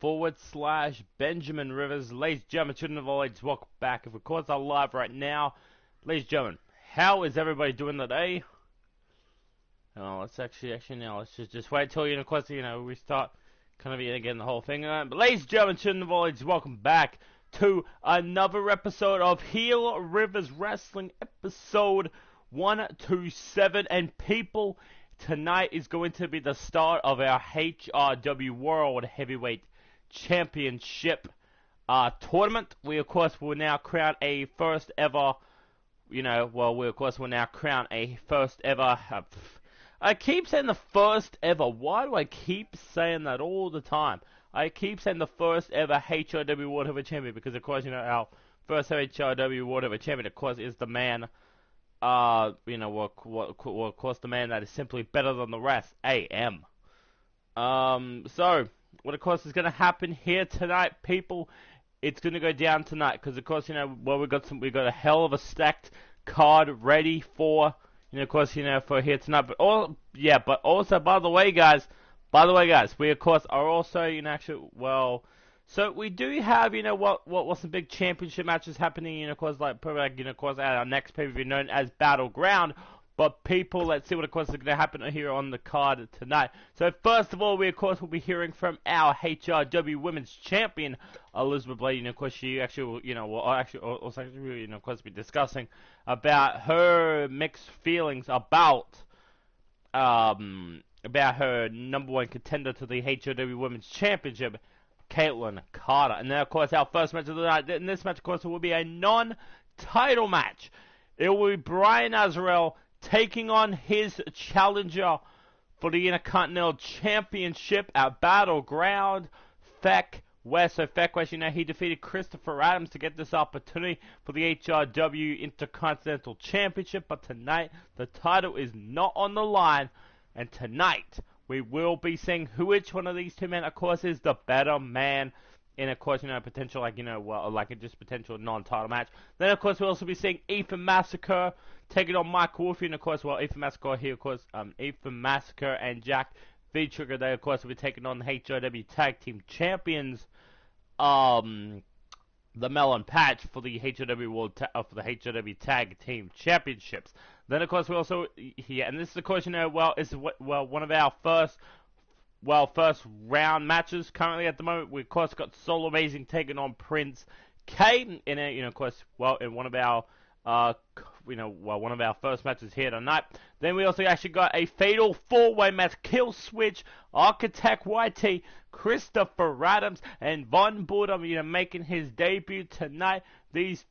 Benjamin Rivers. Ladies and gentlemen, children of all ages, welcome back. Of course, I'm live right now. Ladies and gentlemen, how is everybody doing today? Let's actually now let's just wait till of course we start kind of getting the whole thing on. But ladies and gentlemen, children of all ages, welcome back to another episode of Heel Rivers Wrestling, episode 127. And people, tonight is going to be the start of our HRW World Heavyweight Championship tournament. We of course will now crown a first ever. We of course will now crown a first ever. I keep saying the first ever. Why do I keep saying that all the time? I keep saying the first ever HRW World Heavyweight Champion because, of course, our first ever HRW World Heavyweight Champion, of course, is the man, of course, the man that is simply better than the rest, AM. So, what, of course, is going to happen here tonight, people, it's going to go down tonight because, of course, we got a hell of a stacked card ready for... of course, for here tonight, but also, by the way, guys, we of course are also, so we do have, what's some big championship matches happening, of course, of course, at our next pay-per-view known as Battleground. But people, let's see what, of course, is going to happen here on the card tonight. So first of all, we of course will be hearing from our HRW Women's Champion, Elizabeth Blade. Of course, she actually will, of course, be discussing about her mixed feelings about her number one contender to the HRW Women's Championship, Caitlin Carter. And then, of course, our first match of the night. In this match, of course, will be a non-title match. It will be Brian Azrael taking on his challenger for the Intercontinental Championship at Battleground, Feck West. So Feck West, he defeated Christopher Adams to get this opportunity for the HRW Intercontinental Championship. But tonight, the title is not on the line. And tonight, we will be seeing which one of these two men, of course, is the better man. And of course, potential, just potential non-title match. Then, of course, we'll also be seeing Ethan Massacre taking on Mike Wolfe. And, of course, Ethan Massacre here, of course, Ethan Massacre and Jack V-Trigger, they, of course, will be taking on the HRW Tag Team Champions, the Melon Patch for the HRW for the HRW Tag Team Championships. Then, of course, we also, and this is, of course, one of our first round matches currently at the moment. We, of course, got Soul Amazing taking on Prince K in a, of course, in one of our, one of our first matches here tonight. Then we also actually got a fatal four-way match: Kill Switch, Architect YT, Christopher Adams, and Von Buddha, making his debut tonight. These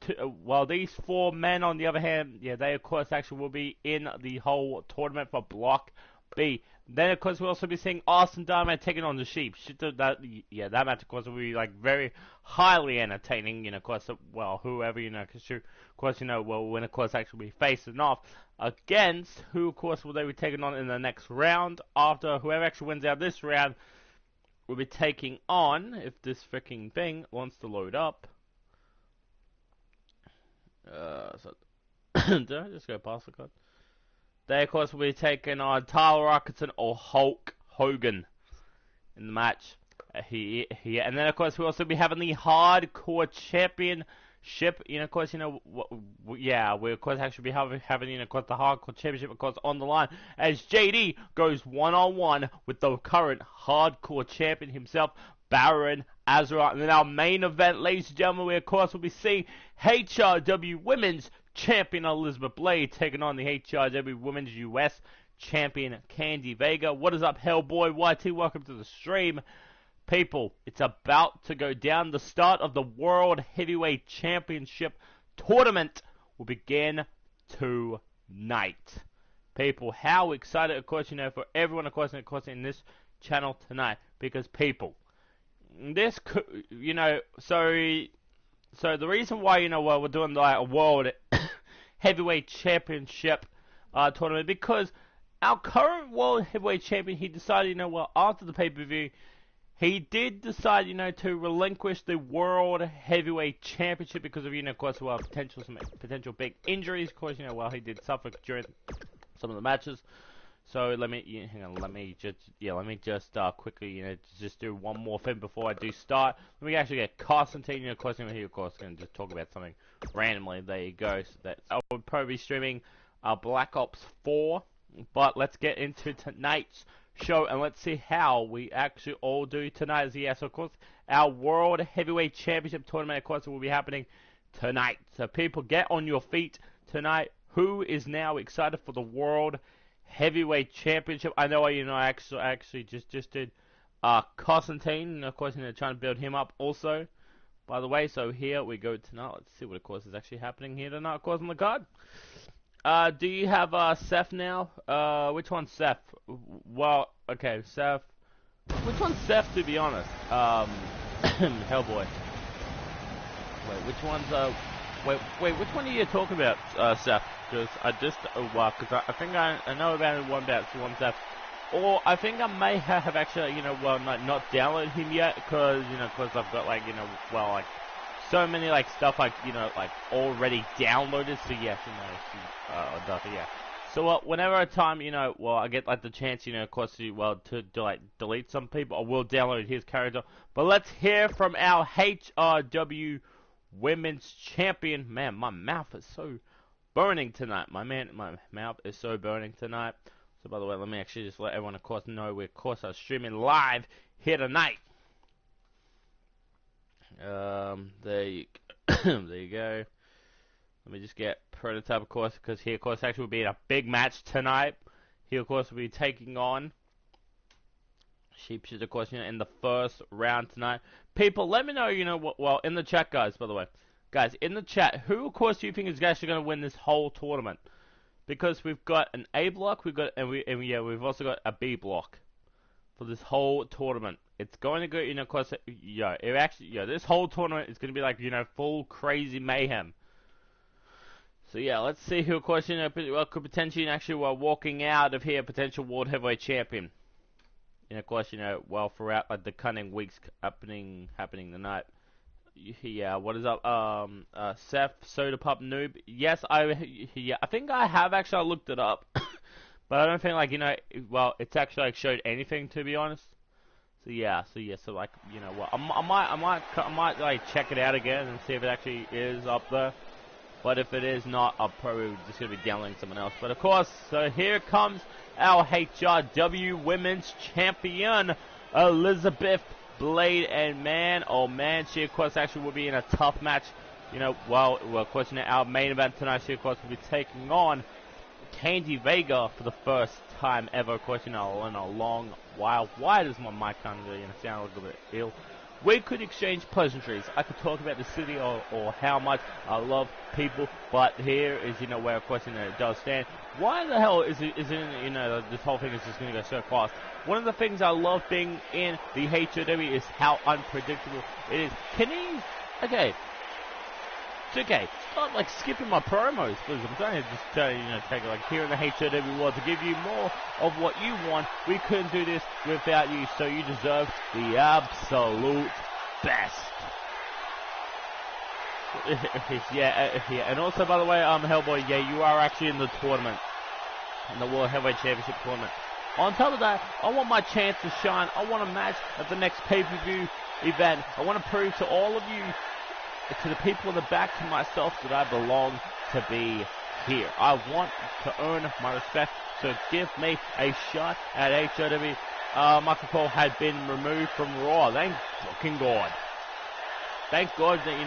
these four men, on the other hand, they, of course, actually will be in the whole tournament for Block B. Then, of course, we'll also be seeing Austin Dynamite taking on the Sheep. That match, of course, will be, very highly entertaining. Of course, whoever, of course, will win, of course, actually be facing off against who, of course, will they be taking on in the next round. After whoever actually wins out this round will be taking on, if this freaking thing wants to load up. Did I just go past the card? They, of course, will be taking on Tyler Rocketson or Hulk Hogan in the match. And then, of course, we'll also be having the Hardcore Championship. Of course, we, of course, actually be having, of course, the Hardcore Championship, of course, on the line as JD goes one-on-one with the current Hardcore Champion himself, Baron Azrael. And then our main event, ladies and gentlemen, we, of course, will be seeing HRW Women's Champion Elizabeth Blade taking on the HRW Women's US Champion Candy Vega. What is up, Hellboy YT? Welcome to the stream. People, it's about to go down. The start of the World Heavyweight Championship tournament will begin tonight. People, how excited, of course, for everyone, of course, in this channel tonight. Because, people, this, so the reason why, we're doing a World Heavyweight Championship tournament, because our current World Heavyweight Champion, he decided, after the pay-per-view, he did decide, to relinquish the World Heavyweight Championship because of, of course, some potential big injuries. Of course, he did suffer during some of the matches. So let me hang on. Let me just quickly just do one more thing before I do start. Let me actually get Constantine. Of course, here. Of course, going to just talk about something randomly. There you go. So that I will probably be streaming Black Ops 4. But let's get into tonight's show and let's see how we actually all do tonight. Yes, of course, our World Heavyweight Championship tournament, of course, will be happening tonight. So people, get on your feet tonight. Who is now excited for the World Heavyweight Championship? I know, I actually just did Constantine, and of course, trying to build him up also. By the way, so here we go tonight. Let's see what, of course, is actually happening here tonight, of course, on the card. Do you have Seth now? Which one's Seth? Well, okay, Seth. Which one's Seth, to be honest? Hellboy. Wait, which one's wait, which one are you talking about, Seth? Because I just because I think I know about one Seth, or I think I may have actually not downloaded him yet, because I've got like so many stuff already downloaded. So yes, yeah. So whenever a time I get the chance of course to delete some people, I will download his character. But let's hear from our HRW Women's Champion. Man, my mouth is so burning tonight. My mouth is so burning tonight. So by the way, let me actually just let everyone of course know we of course are streaming live here tonight. There you go. Let me just get Prototype, of course, because he, of course, actually will be in a big match tonight. He, of course, will be taking on Sheepshead, of course, in the first round tonight. People, let me know, well, in the chat, guys, by the way. Guys, in the chat, who, of course, do you think is actually going to win this whole tournament? Because we've got an A block, we've we've also got a B block for this whole tournament. It's going to go, of course, this whole tournament is going to be full crazy mayhem. So yeah, let's see who, of course, could potentially actually walking out of here, potential World Heavyweight Champion. And of course, well, throughout the coming weeks happening tonight. Yeah, what is up? Seth Soda Pop Noob. Yes, I think I have actually looked it up, but I don't think it's actually showed anything, to be honest. So yeah, I might check it out again and see if it actually is up there. But if it is not, I'm probably just going to be downloading someone else. But of course, so here comes our HRW Women's Champion, Elizabeth Blade. And man, oh man, she of course actually will be in a tough match. Well, of course, our main event tonight, she of course will be taking on Candy Vega for the first time ever, of course, in a long while. Why does my mic kind of sound a little bit ill? We could exchange pleasantries. I could talk about the city or how much I love people, but here is, where, of course, it does stand. Why the hell is it, this whole thing is just going to go so fast? One of the things I love being in the HOW is how unpredictable it is. Okay. It's okay. Start skipping my promos, please. I'm trying to just take it here in the HOW world to give you more of what you want. We couldn't do this without you, so you deserve the absolute best. yeah. And also, by the way, Hellboy, yeah, you are actually in the tournament, in the World Heavyweight Championship tournament. On top of that, I want my chance to shine. I want a match at the next pay-per-view event. I want to prove to all of you, to the people in the back, to myself, that I belong to be here. I want to earn my respect, so give me a shot at HOW. Michael Cole had been removed from Raw. Thank fucking God. Thank God that,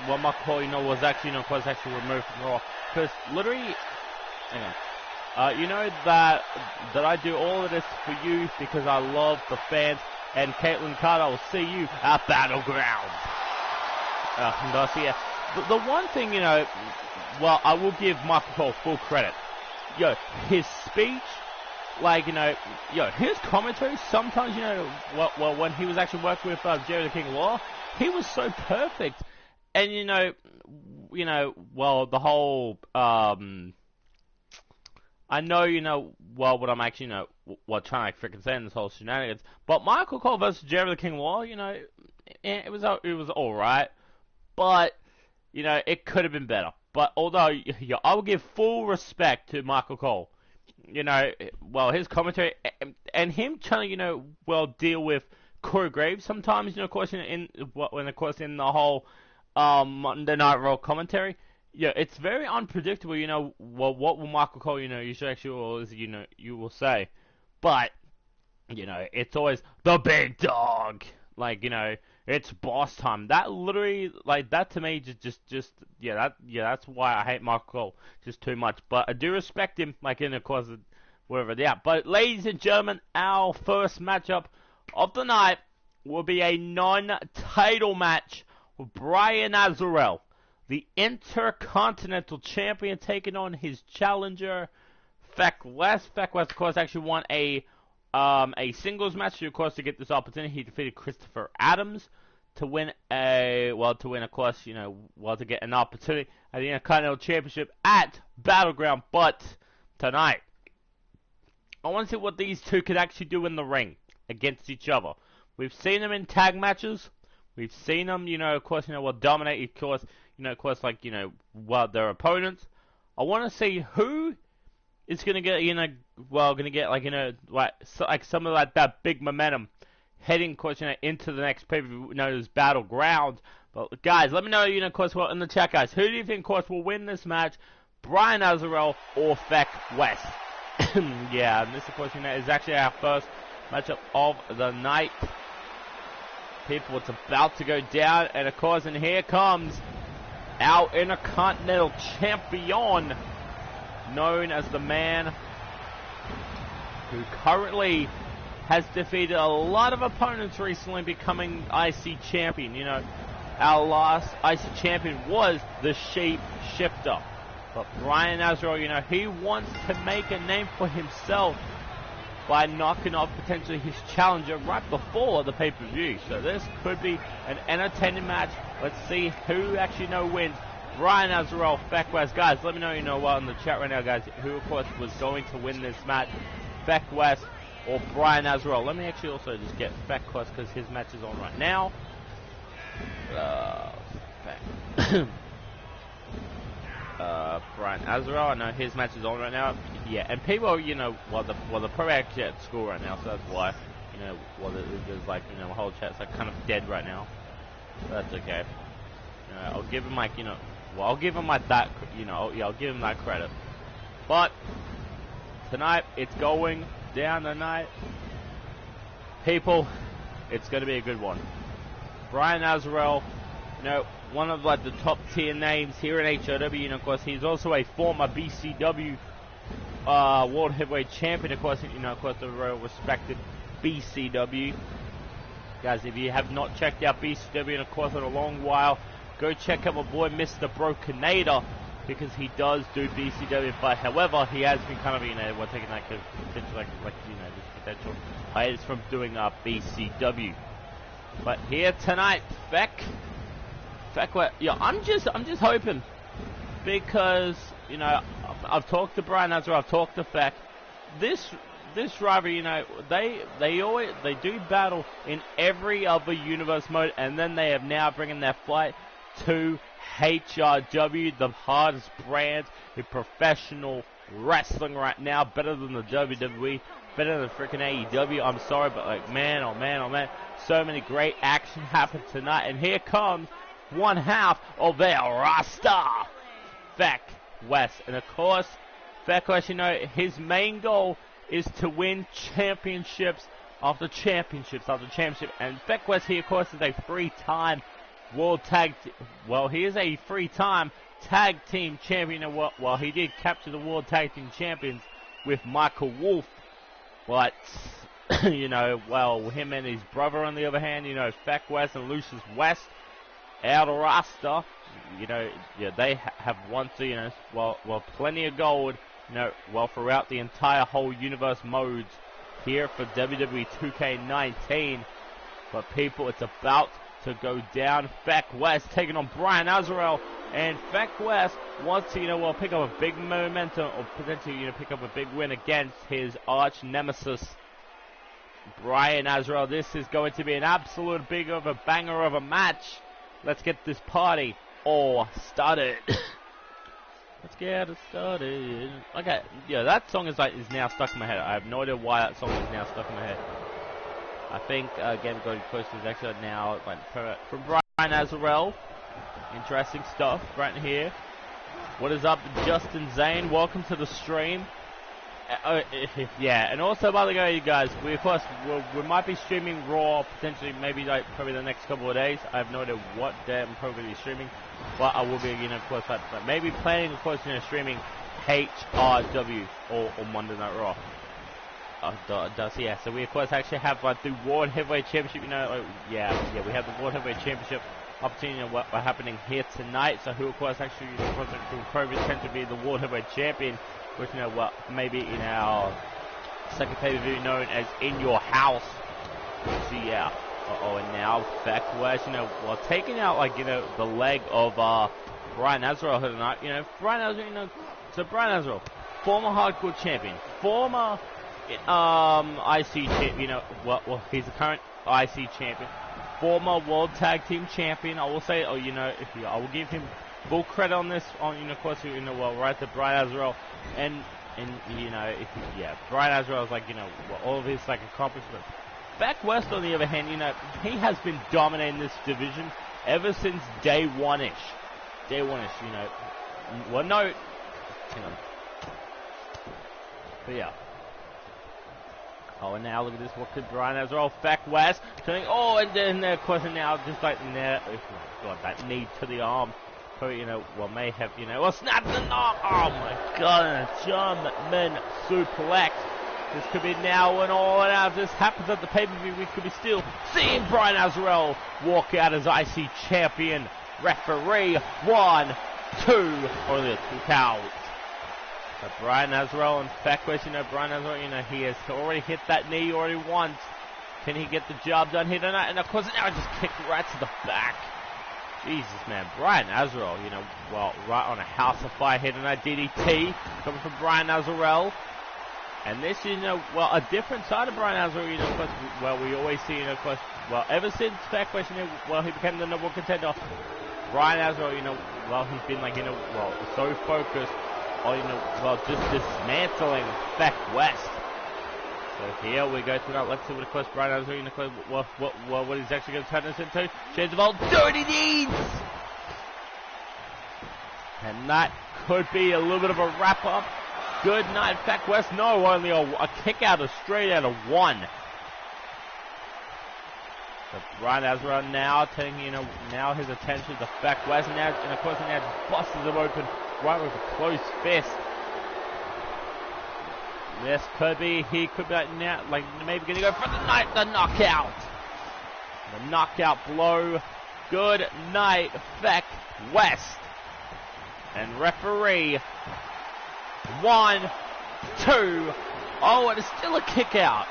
Michael Cole, was actually, was actually removed from Raw. Because literally, hang on. That I do all of this for you because I love the fans. And Caitlin Carter, will see you at Battleground. So yeah, the one thing, well, I will give Michael Cole full credit. His speech, his commentary, sometimes, well, when he was actually working with Jerry the King Law, he was so perfect. And, well, the whole, I know, well, what I'm actually, trying to freaking say in this whole shenanigans, but Michael Cole versus Jerry the King Law, it was alright. But, it could have been better. But although, I will give full respect to Michael Cole. you know, well, his commentary and him trying to, you know, well, deal with Corey Graves sometimes, you know, of course, in the whole Monday Night Raw commentary, yeah, it's very unpredictable, you know, well, what will Michael Cole, you know, you should actually, you know, you will say, but, you know, it's always the big dog, like, you know, it's boss time. That literally, like, that to me, that's why I hate Michael Cole just too much. But I do respect him, like, in of course, wherever they're at. But, ladies and gentlemen, our first matchup of the night will be a non-title match with Brian Azarel, the Intercontinental Champion, taking on his challenger, Feck West. Feck West, of course, actually won a singles match, of course, to get this opportunity. He defeated Christopher Adams to win of course, you know, to get an opportunity at the Intercontinental Championship at Battleground. But tonight, I want to see what these two could actually do in the ring against each other. We've seen them in tag matches. We've seen them, you know, of course, you know, dominate, of course, you know, of course, like, you know, their opponents. I want to see who is going to get, you know, like, you know, like some of that big momentum heading, of course, you know, into the next pay-per-view known as Battleground. But, guys, let me know, you know, of course, in the chat, guys, who do you think, of course, will win this match? Brian Azarel or Feck West? Yeah, and this, of course, you know, is actually our first matchup of the night. People, it's about to go down, and of course, and here comes our Intercontinental Champion, known as the man who currently has defeated a lot of opponents recently, becoming IC Champion. You know, our last IC Champion was the Shape Shifter. But Brian Azarel, you know, he wants to make a name for himself by knocking off potentially his challenger right before the pay-per-view. So this could be an entertaining match. Let's see who actually wins. Brian Azarel, Feck West. Guys, let me know, you know, in the chat right now, guys, who, of course, was going to win this match. Feck West or Brian Azarel. Let me actually also just get Feck West because his match is on right now. Brian Azarel, I know his match is on right now. Yeah, and people, you know, the pro actually at school right now, so that's why, you know, there's like, you know, the whole chat's like kind of dead right now. So that's okay. You know, I'll give him like, you know, I'll give him like that, you know, yeah, I'll give him that credit. But tonight, it's going down tonight. People, it's going to be a good one. Brian Azarel, you know, one of like the top tier names here in HOW, and of course he's also a former BCW World Heavyweight Champion. Of course, you know, of course the real respected BCW. Guys, if you have not checked out BCW in of course in a long while, go check out my boy Mr. Brokenator, because he does do BCW. But however, he has been kind of, you know, we're taking like a potential like you know, this potential hiatus from doing BCW. But here tonight, Feck, yeah, I'm just hoping, because, you know, I've talked to Brian Azarel, I've talked to Feck. This rivalry, you know, they do battle in every other universe mode, and then they have now bringing their fight to HRW, the hardest brand in professional wrestling right now, better than the WWE, better than freaking AEW. I'm sorry, but like, man, oh man, oh man, so many great action happened tonight, and here comes one half of their roster, Feck West. And of course, Feck West, you know, his main goal is to win championships after championships after championship. And Feck West, he of course is a three-time World Tag, he is a three-time Tag Team Champion. Well, he did capture the World Tag Team Champions with Michael Wolf, but you know, well, him and his brother on the other hand, you know, Feck West and Lucius West, out of roster, you know, yeah, they have won, so, you know, well, plenty of gold, you know, well, throughout the entire whole universe modes here for WWE 2K19. But people, it's about to go down. Feck West taking on Brian Azarel, and Feck West wants to, you know, well, pick up a big momentum, or potentially, you know, pick up a big win against his arch nemesis, Brian Azarel. This is going to be an absolute big of a banger of a match. Let's get this party all started. Let's get it started. Okay, yeah, that song is now stuck in my head. I have no idea why that song is now stuck in my head. I think Game of Golden Quest is actually now from Brian Azarel. Interesting stuff right here. What is up, Justin Zane? Welcome to the stream. Yeah, and also by the way, you guys, we of course we might be streaming Raw potentially, maybe like probably the next couple of days. I have no idea what day I'm probably going to be streaming, but I will be, you know, of course, like, maybe planning, of course, you know, streaming HRW or Monday Night Raw. Yeah. So we of course actually have like the World Heavyweight Championship. You know, yeah, we have the World Heavyweight Championship opportunity. You know, what happening here tonight. So who of course actually will probably tend to be the World Heavyweight Champion. Which, you know, what maybe in our second pay-per-view known as In Your House. So yeah. And now Beckwest, you know, while taking out, like, you know, the leg of Brian Azarel tonight. You know, Brian Azarel, you know, so Brian Azarel, former hardcore champion, former IC champion, you know, well, he's the current IC champion, former World Tag Team champion. I will say, you know, I will give him full credit on this, you know, of course, you know, well, right to Brian Azarel, and you know, Brian Azarel is like, you know, all of his like accomplishments. Beckwest, on the other hand, you know, he has been dominating this division ever since day one-ish, you know. Well, no, hang on, but yeah. Oh, and now look at this. What could Brian Azarel? Beckwest turning. Oh, and then of course, and now just like now, oh my God, that knee to the arm. You know, well, may have, you know, well, snap the knob. Oh my God, and a German suplex. This could be now and all. And if this happens at the pay-per-view, we could be still seeing Brian Azarel walk out as IC champion. Referee 1, 2, only 2 counts. So Brian Azarel and Beckwest, you know, Brian Azarel, you know, he has already hit that knee already once. Can he get the job done here tonight? And of course, now just kicked right to the back. Jesus, man. Brian Azarel, you know, well, right on a house of fire here tonight. DDT coming from Brian Azarel. And this, you know, well, a different side of Brian Azarel, you know, of course, well, we always see, you know, of course, well, ever since Beckwest, you know, well, he became the number one contender. Brian Azarel, you know, well, he's been like, you know, well, so focused on, you know, well, just dismantling Beckwest. So here we go tonight. Let's see what, of course, Brian Azarel, you know, what he's actually going to turn this into. Shades of old dirty deeds! And that could be a little bit of a wrap-up. Good night, Beckwest. No, only a kick out of straight out of 1. So Brian Azarel now taking, you know, now his attention to Beckwest. And of course, now just busts him open right with a closed fist. This could be, he could be like now, like maybe going to go for the knockout. The knockout blow. Good night, Beckwest. And referee 1, 2. Oh, and it's still a kick out.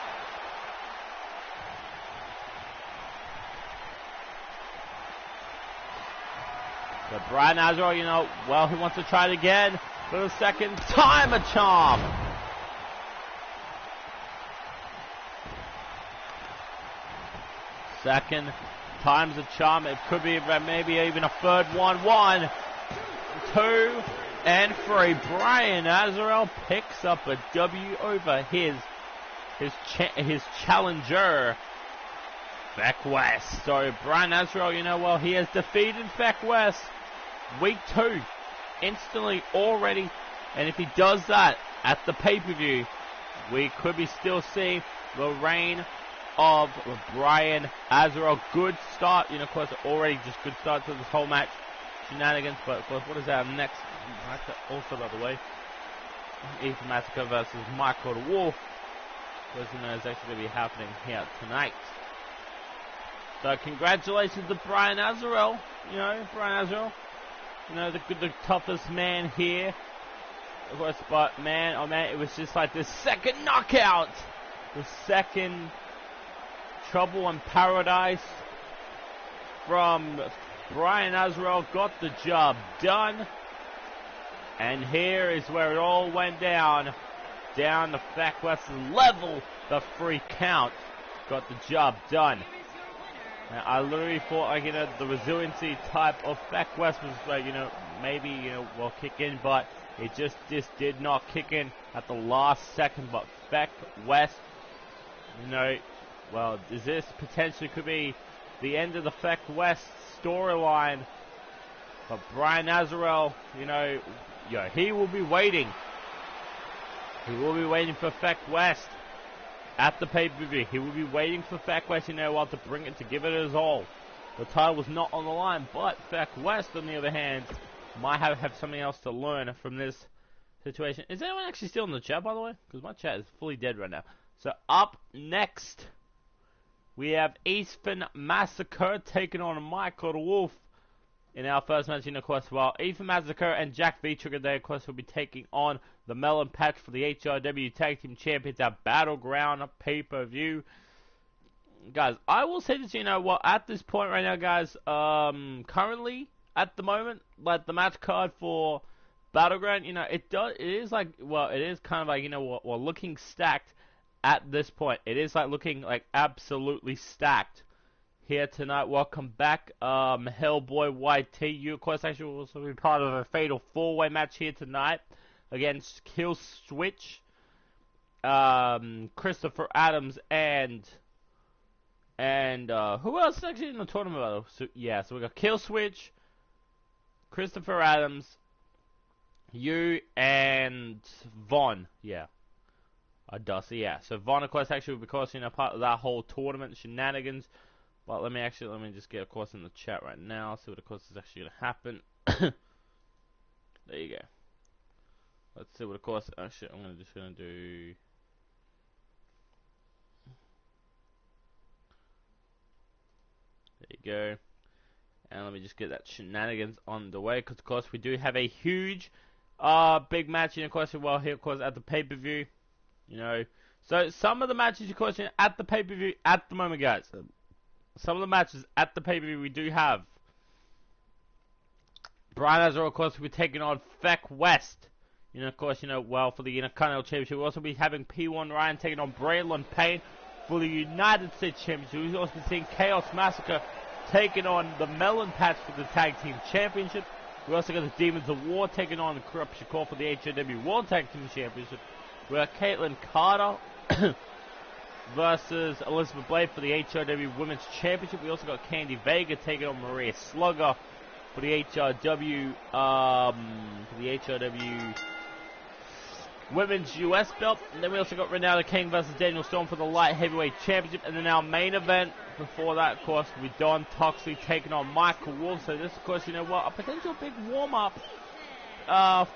But Brian Azarel, you know, well, he wants to try it again for the second time, a charm. Second time's a charm. It could be maybe even a third one. 1, 2, and 3. Brian Azarel picks up a W over his challenger, Beckwest. So Brian Azarel, you know, well, he has defeated Beckwest week 2 instantly already. And if he does that at the pay-per-view, we could be still seeing the reign of Brian Azarel. Good start, you know, of course, already just good start to this whole match. Shenanigans, but of course, what is our next match? Also, by the way, Ethan Massacre versus Michael the Wolf, was, you know, is actually going to be happening here tonight. So, congratulations to Brian Azarel. You know, Brian Azarel, you know, the toughest man here. Of course, but man, oh man, it was just like the second knockout, the second Trouble in Paradise from Brian Azarel got the job done. And here is where it all went down. Down the Beckwest level, the 3 count got the job done. Now, I literally thought, like, you know, the resiliency type of Beckwest was like, you know, maybe, you know, will kick in, but It just did not kick in at the last second, but Feck West, you know, well, this potentially could be the end of the Feck West storyline. But Brian Azarel, you know, he will be waiting. He will be waiting for Feck West at the pay-per-view. He will be waiting for Feck West, you know what, to bring it, to give it his all. The title was not on the line, but Feck West, on the other hand, might have something else to learn from this situation. Is anyone actually still in the chat, by the way? Because my chat is fully dead right now. So up next, we have Ethan Massacre taking on Michael Wolf in our first match. And of course, well, Ethan Massacre and Jack V-Trigger, they of course will be taking on the Melon Patch for the HRW Tag Team Champions at Battleground pay-per-view. Guys, I will say this, you know what, at this point right now, guys, currently, at the moment, like the match card for Battleground, you know, it is like, well, it is kind of like, you know what, well, looking stacked at this point. It is like looking like absolutely stacked here tonight. Welcome back, Hellboy YT. You, of course, actually will also be part of a fatal 4-way match here tonight against Kill Switch, Christopher Adams, and who else is actually in the tournament? So, yeah, so we got Kill Switch, Christopher Adams, you, and Vaughn. Yeah. Dusty, yeah. So Vaughn, of course, actually will be, of course, you know, part of that whole tournament shenanigans. But let me just get, of course, in the chat right now. See what, of course, is actually going to happen. There you go. Let's see what, of course, actually, I'm just going to do. There you go. And let me just get that shenanigans on the way, because of course we do have a huge, big match, and of course, well, here, of course, at the pay-per-view, you know. So some of the matches, of course, you know, at the pay-per-view at the moment, guys. Some of the matches at the pay-per-view we do have. Brian Azar, of course, will be taking on Feck West. You know, of course, you know, well, for the Intercontinental Championship. We'll also be having P1 Ryan taking on Braylon Payne for the United States Championship. We've also been seeing Chaos Massacre taking on the Melon Patch for the Tag Team Championship. We also got the Demons of War taking on the Corruption Core for the HOW World Tag Team Championship. We got Caitlin Carter versus Elizabeth Blade for the HRW Women's Championship. We also got Candy Vega taking on Maria Slugger for the HRW Women's US belt. And then we also got Renata King versus Daniel Storm for the Light Heavyweight Championship. And then our main event before that, of course, will be Don Toxley taking on Michael Wolf. So this, of course, you know what, a potential big warm-up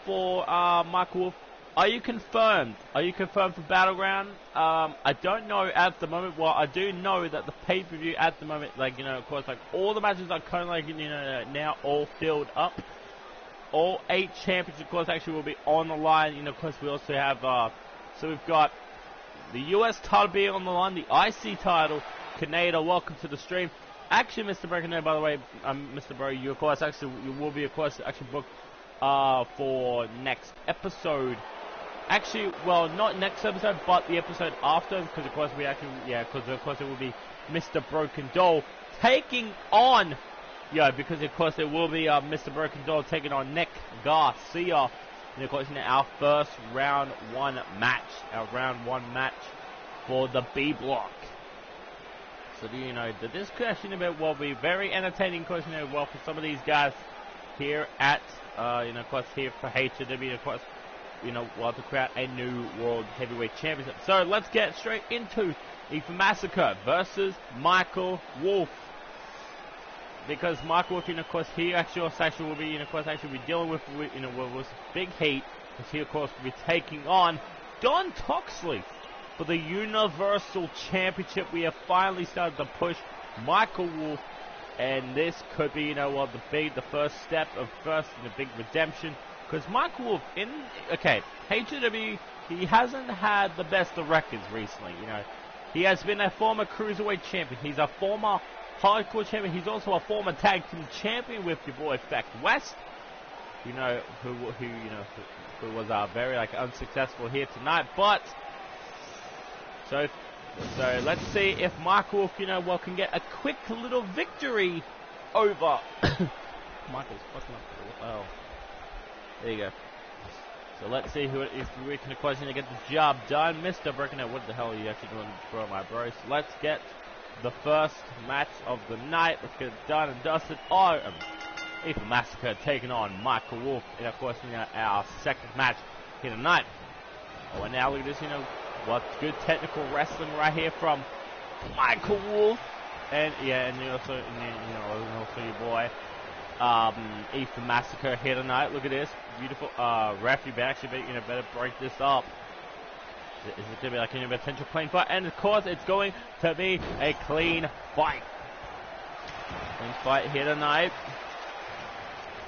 for Michael Wolf. Are you confirmed? Are you confirmed for Battleground? I don't know at the moment. Well, I do know that the pay-per-view at the moment, like, you know, of course, like, all the matches are kind of like, you know, now all filled up. All 8 champions, of course, actually will be on the line. You know, of course, we also have, so we've got the US title being on the line, the IC title. Canada, welcome to the stream. Actually, Mr. Bro, by the way, Mr. Bro, you, of course, actually, you will be, of course, actually booked for next episode. Actually, well, not next episode, but the episode after, because, of course, we actually, yeah, because, of course, it will be Mr. Broken Doll taking on, yeah, because, of course, it will be Mr. Broken Doll taking on Nick Garcia. And, of course, you know, our first round 1 match, for the B block. So, do you know that this question about will be very entertaining question, you know, well, for some of these guys here at, you know, of course, here for HW, of course, you know, well, to create a new World Heavyweight Championship. So, let's get straight into Ethan Massacre versus Michael Wolf. Because Michael Wolf, you know, of course, he actually also will be, you know, of course, actually be dealing with, you know, with big heat. Because he, of course, will be taking on Don Toxley for the Universal Championship. We have finally started to push Michael Wolf, and this could be, you know, well, the first step of the big redemption. Because Michael Wolf, HW, he hasn't had the best of records recently, you know. He has been a former Cruiserweight Champion. He's a former Hardcore Champion. He's also a former Tag Team Champion with your boy Feck West, you know, who was very, like, unsuccessful here tonight. But, so let's see if Michael Wolf, you know, well, can get a quick little victory over Michael's fucking up. Oh. There you go. So let's see who it is we can, of course, get the job done. Mr. Birkenhead, what the hell are you actually doing for my bros? Let's get the first match of the night. Let's get it done and dusted. Oh, Ethan Massacre taking on Michael Wolf. And of course, our second match here tonight. Oh, and now look at this, what's good technical wrestling right here from Michael Wolf. And yeah, and also, also your boy, Ethan Massacre here tonight. Look at this, beautiful referee. Better break this up. Is it going to be like a potential clean fight? And of course, it's going to be a clean fight. Clean fight here tonight.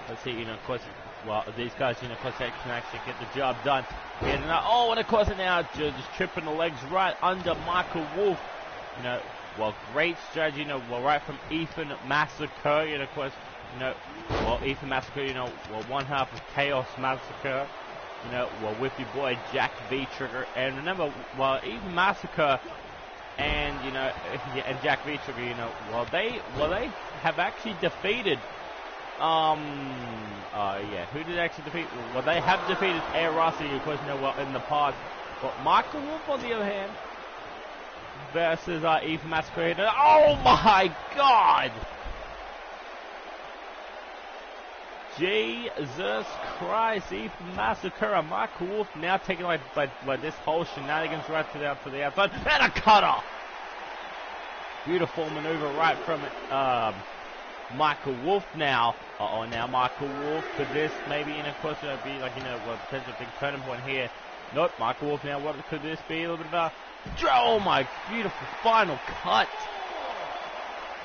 Let's see, of course, well, these guys, of course, they can actually get the job done here tonight. Oh, and of course, now just tripping the legs right under Michael Wolf. Well, great strategy, right from Ethan Massacre. Of course, Ethan Massacre, one half of Chaos Massacre. With your boy Jack V Trigger, and remember, Ethan Massacre and and Jack V Trigger, they have actually defeated, who did actually defeat? Well, they have defeated Air Rossi, of course, in the past. But Michael Wolf, on the other hand, versus Ethan Massacre. Oh my God! Jesus Christ, Ethan Massacre and Michael Wolf now taking like this whole shenanigans right to the outside. And a cutter! Beautiful maneuver right from Michael Wolf now. Now Michael Wolf, could this maybe, of course, be like, potential big turning point here. Nope, Michael Wolf now, what could this be? A little bit of a, oh my, beautiful final cut.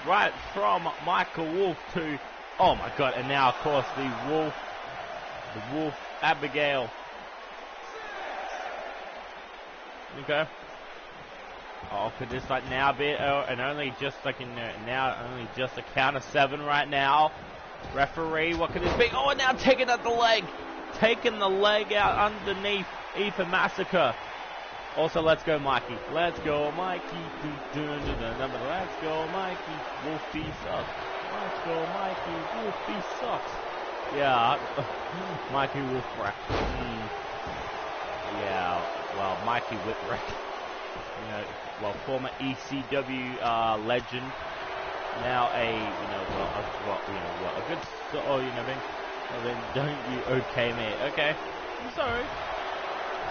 Right from Michael Wolf to, oh my God, and now of course the Wolf Abigail. Okay. Oh, could this like now be, and only just like now only just a count of 7 right now. Referee, what could this be? Oh, and now taking out the leg. Taking the leg out underneath Ethan Massacre. Also, let's go, Mikey. Let's go, Mikey. Let's go, Mikey. Wolfie sucks. Let's go, Mikey. Wolfie sucks. Yeah, Mikey Wolfwreck. Yeah, well, Mikey Whipwreck. Former ECW legend. Now a, a good, then don't you okay, mate? Okay, I'm sorry.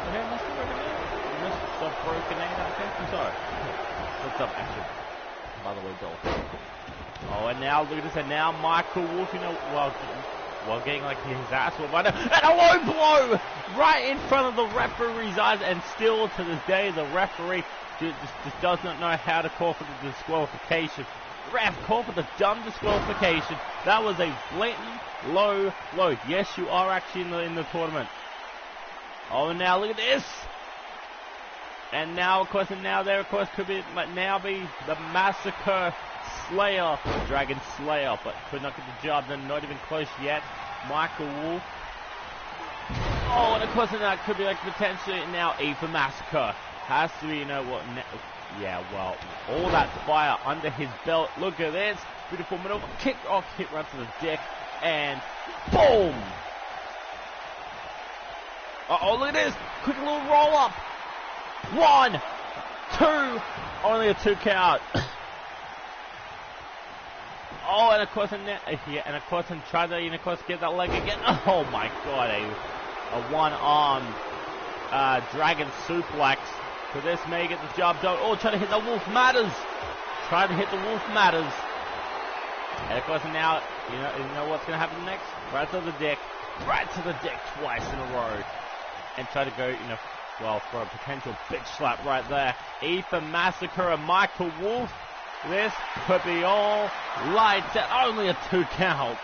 Okay, Mr. Broken Man. Okay, I'm sorry. What's up, action? By the way, Dolph. Oh, and now look at this, and now Michael Wolf, getting like his ass whooped by and a low blow right in front of the referee's eyes, and still to this day the referee just does not know how to call for the disqualification. Ref, call for the dumb disqualification. That was a blatant low blow. Yes, you are actually in the tournament. Oh, now look at this. And now, of course, could now be the Massacre Slayer, Dragon Slayer, but could not get the job done. Not even close yet. Michael Wolf. Oh, and of course, now it could be like potentially now Ethan Massacre. Has to be, all that fire under his belt. Look at this. Beautiful maneuver. Kick right to the dick. And boom! Oh, look at this. Quick little roll up. 1, 2. Only a 2 count. Oh, and of course, and try to, get that leg again. Oh my God, a one-armed dragon suplex. So this may get the job done. Oh, trying to hit the Wolf Matters. Trying to hit the Wolf Matters. And of course, now, you know what's going to happen next? Right to the dick. Right to the dick twice in a row. And try to go, for a potential bitch slap right there. Ethan Massacre and Michael Wolf. This could be all lights out. Only a 2 count.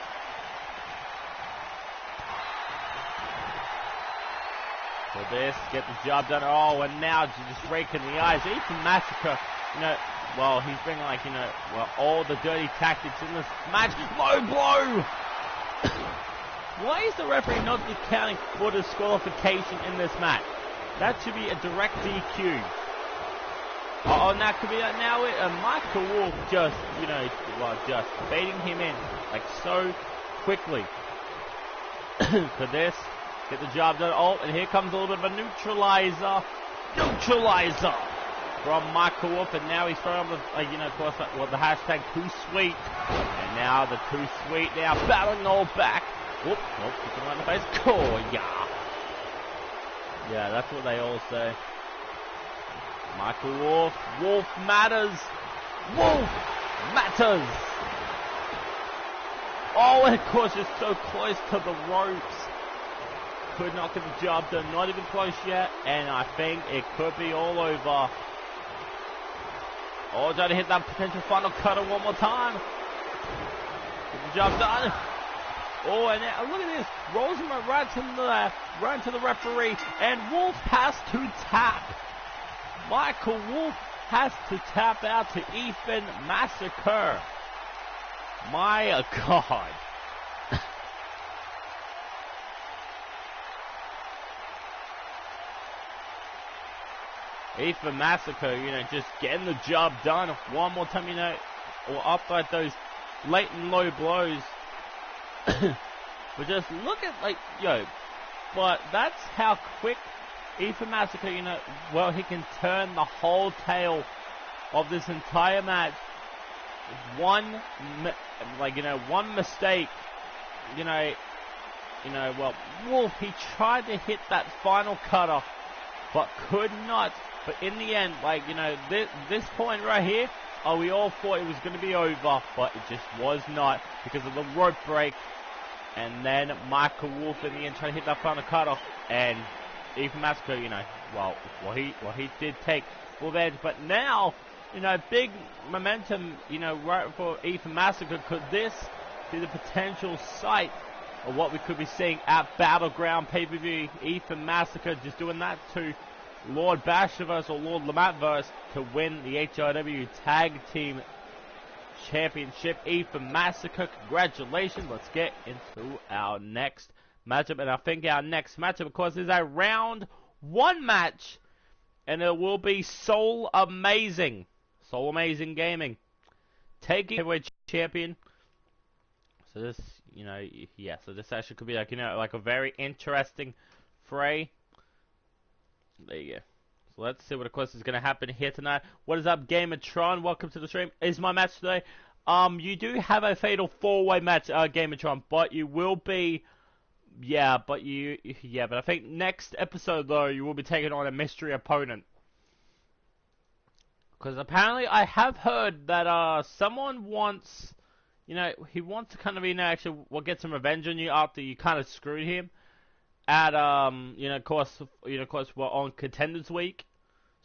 So this, get the job done. Oh, and now just raking the eyes. Ethan Massacre, he's bringing all the dirty tactics in this match. Low blow! Why is the referee not counting for disqualification in this match? That should be a direct DQ. Oh, and that could be Michael Wolf just, just baiting him in, so quickly. For this, get the job done. Oh, and here comes a little bit of a neutralizer. Neutralizer from Michael Wolf, and now he's throwing the, of course, well, the hashtag too sweet. And now the too sweet now battling all back. Whoop, nope, kicking him right in the face. Oh, yeah. Yeah, that's what they all say. Michael Wolf. Wolf matters. Wolf matters. Oh, and of course, just so close to the ropes. Could not get the job done. Not even close yet. And I think it could be all over. Oh, trying to hit that potential final cutter one more time. Get the job done. Oh, and now, look at this. Rolls him right to the referee. And Wolf has to tap. Michael Wolf has to tap out to Ethan Massacre. My God. Ethan Massacre, just getting the job done one more time, or up like those late and low blows. But just look at, but that's how quick Ethan Massacre, he can turn the whole tail of this entire match. One mistake, Wolf, he tried to hit that final cutter, but could not. But in the end, this point right here, we all thought it was going to be over, but it just was not because of the rope break. And then Michael Wolf in the end trying to hit that final cutter, and Ethan Massacre, he did take full edge, but now, big momentum, right for Ethan Massacre. Could this be the potential site of what we could be seeing at Battleground pay-per-view? Ethan Massacre just doing that to Lord Bashaverse or Lord Lamatverse to win the HRW Tag Team Championship. Ethan Massacre, congratulations. Let's get into our next matchup. And I think our next matchup, of course, is a round one match. And it will be Soul Amazing. Soul Amazing Gaming taking heavyweight champion. So this, so this actually could be like a very interesting fray. There you go. So let's see what, of course, is going to happen here tonight. What is up, Gamertron? Welcome to the stream. Is my match today? You do have a fatal four-way match, Gamertron, but you will be, but I think next episode, though, you will be taking on a mystery opponent. Because apparently I have heard that, someone wants, he wants to kind of, actually, get some revenge on you after you kind of screwed him. At of course, we're on Contenders Week,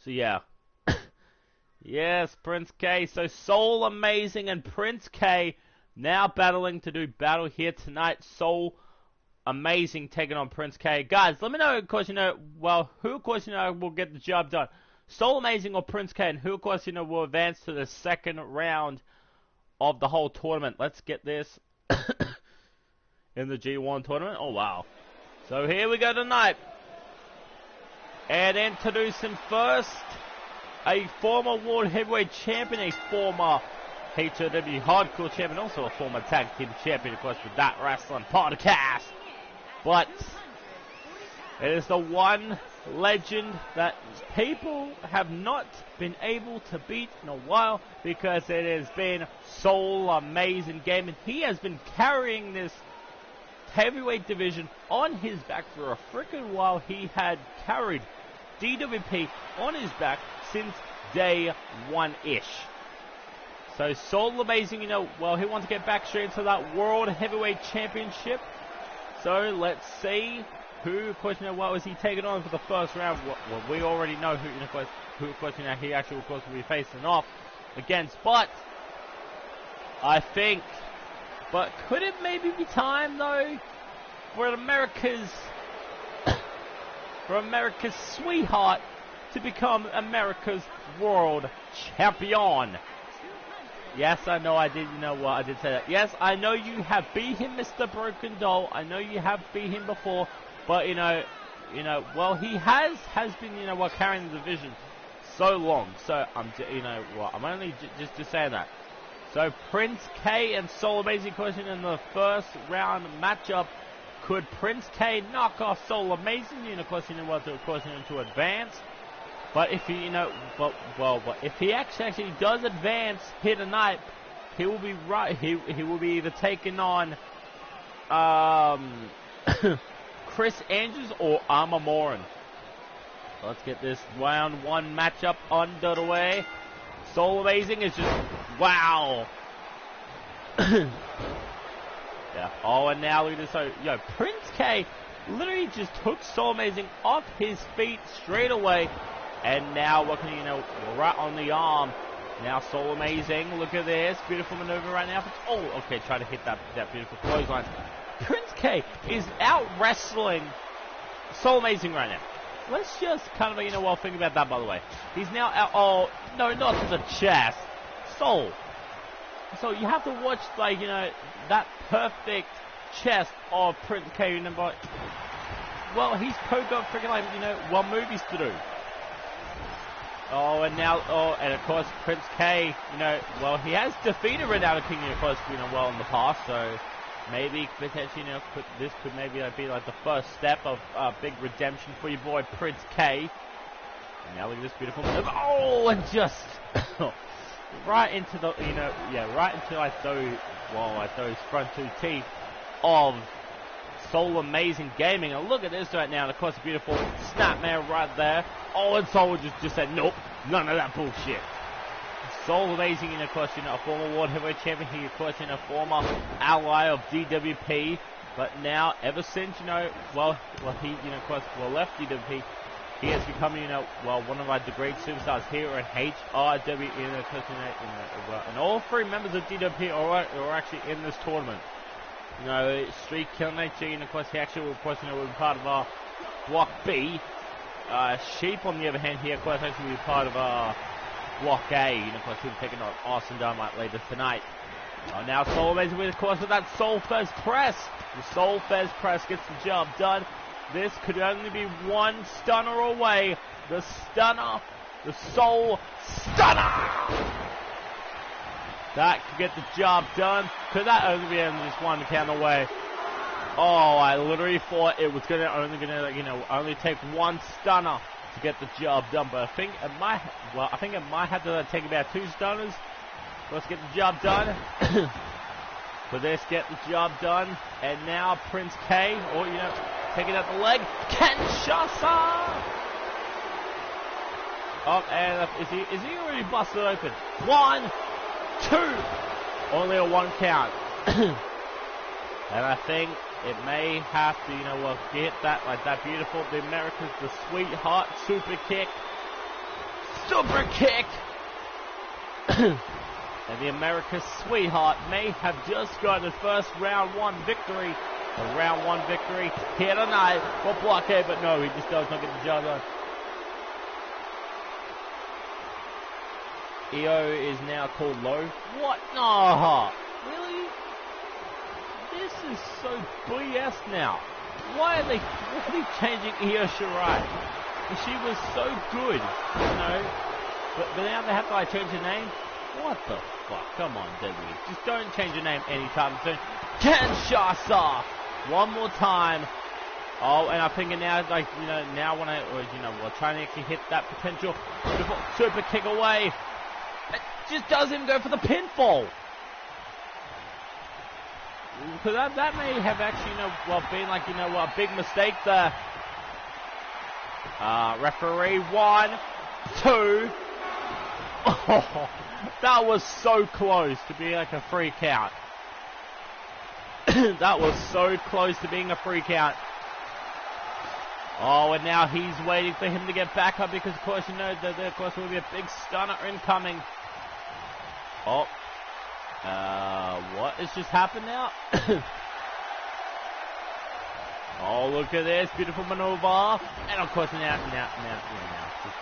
so yeah. Yes, Prince K. So Soul Amazing and Prince K now battling to do battle here tonight. Soul Amazing taking on Prince K. Guys, let me know, of course, who, of course, will get the job done. Soul Amazing or Prince K, and who, of course, will advance to the second round of the whole tournament. Let's get this in the G1 tournament. Oh, wow. So here we go tonight. And introducing first, a former World Heavyweight Champion, a former HOW Hardcore Champion, also a former Tag Team Champion, of course, with That Wrestling Podcast. But it is the one legend that people have not been able to beat in a while, because it has been Soul Amazing Gaming. He has been carrying this heavyweight division on his back for a freaking while. He had carried DWP on his back since day one-ish. So Soul Amazing, he wants to get back straight into that World Heavyweight Championship. So let's see who, of course, what was he taking on for the first round? Well, we already know who, of course, he actually, of course, will be facing off against. But I think, could it maybe be time, though, for America's sweetheart to become America's world champion? Yes, I know I did, I did say that. Yes, I know you have beat him, Mr. Broken Doll. I know you have beat him before, but, he has been, carrying the division so long. So, I'm only just saying that. So Prince K and Soul Amazing question in the first round matchup. Could Prince K knock off Soul Amazing? Of course, to advance. But if he, but if he actually does advance here tonight, he will be right. He will be either taking on Chris Andrews or Armor Morin. Let's get this round 1 matchup underway. Soul Amazing is just wow. Yeah. Oh, and now look at this. So, Prince K literally just took Soul Amazing off his feet straight away. And now, right on the arm. Now, Soul Amazing. Look at this. Beautiful maneuver right now. Oh, okay. Try to hit that beautiful clothesline. Prince K is out wrestling Soul Amazing right now. Let's just kind of, think about that, by the way. He's now out. Oh, no, not to the chest. Soul. So you have to watch, that perfect chest of Prince K. Well, he's got freaking, movies to do. Oh, and now, and of course, Prince K, he has defeated Ronaldo King, of course, in the past, so maybe, potentially, this could maybe be like the first step of big redemption for your boy, Prince K. And now look at this beautiful maneuver. Oh, and just, right into the, right into those front 2 teeth of Soul Amazing Gaming. And look at this right now. And of course, a beautiful snapmare right there. Oh, and Soul just said, nope, none of that bullshit. Soul Amazing, of course, a former World Heavyweight Champion. He, of course, a former ally of DWP. But now, ever since, he, left DWP, he has become, one of the great superstars here at HRW. And all 3 members of DWP are actually in this tournament. Street Kill Nature, and of course, he actually, will be part of our Block B. Sheep, on the other hand, he, of course, actually will be part of our Block A, and of course, he'll be taking on Austin Dynamite later tonight. Oh, now Soul Amazing, of course, with that Soul Fez press. The Soul Fez press gets the job done. This could only be one stunner away. The stunner, the Soul Stunner. That could get the job done. Could that only be just one count away? Oh, I literally thought it was only take one stunner to get the job done. But I think it might have to take about 2 stunners. Let's get the job done. For this, get the job done. And now Prince K, taking out the leg. Kinshasa! Oh, and is he already busted open? 1, 2. Only a 1 count. And I think it may have to, get that beautiful, the America's, the sweetheart, super kick. Super kick! And the America's sweetheart may have just got his first round 1 victory. A round 1 victory here tonight for Block A, but no, he just does not get the job done. EO is now called low. What? No! Really? This is so BS now. Why are they changing Io Shirai? She was so good, But now they have to change her name? What the fuck? Come on, WWE. Just don't change your name anytime soon. Kinshasa! One more time. Oh, and I'm thinking now, now when we're trying to actually hit that potential super kick away. It just doesn't go for the pinfall. Because that may have actually, been a big mistake there. Referee, 1, 2. Oh, that was so close to being a free count. That was so close to being a free count. Oh, and now he's waiting for him to get back up because, of course, that there, of course, will be a big stunner incoming. Oh. What has just happened now? Oh, look at this. Beautiful maneuver. And, of course, now.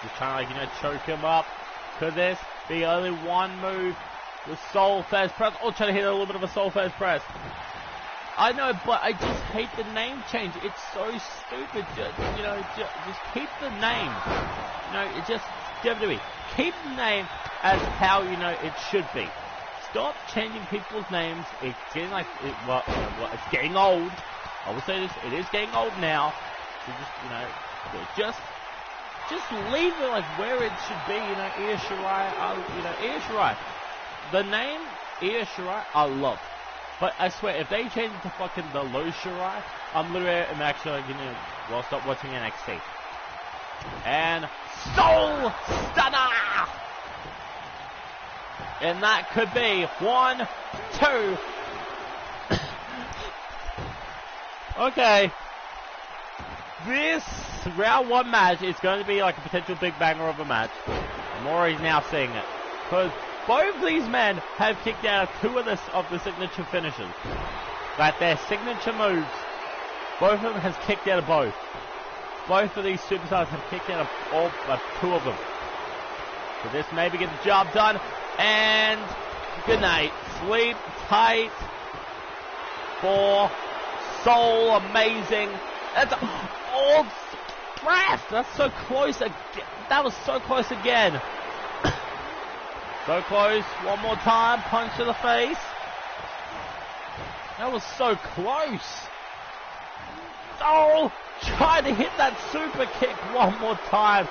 Just trying to, choke him up. Could this be only one move? The Soul Fez press. Oh, trying to hit a little bit of a Soul Fez press. I know, but I just hate the name change. It's so stupid. Just keep the name. It just, WWE, keep the name as how, it should be. Stop changing people's names. It's getting it's getting old. I will say this, it is getting old now. So just, you know, just leave it like where it should be, you know, Io Shirai, Io Shirai. The name Io Shirai, I love. But I swear, if they change it to fucking the Low Shirai, I'm actually gonna, well, stop watching NXT. And Soul Stunner! And that could be 1, 2. Okay. This round 1 match is going to be like a potential big banger of a match. I'm already now seeing it. Because both of these men have kicked out 2 of the signature finishes. Like their signature moves. Both of them has kicked out of both. Both of these superstars have kicked out of 2 of them. So this maybe get the job done. And good night. Sleep tight for Soul. Amazing. That's all press. That's so close again. That was so close again. So close. One more time. Punch to the face. That was so close. Soul trying to hit that super kick one more time.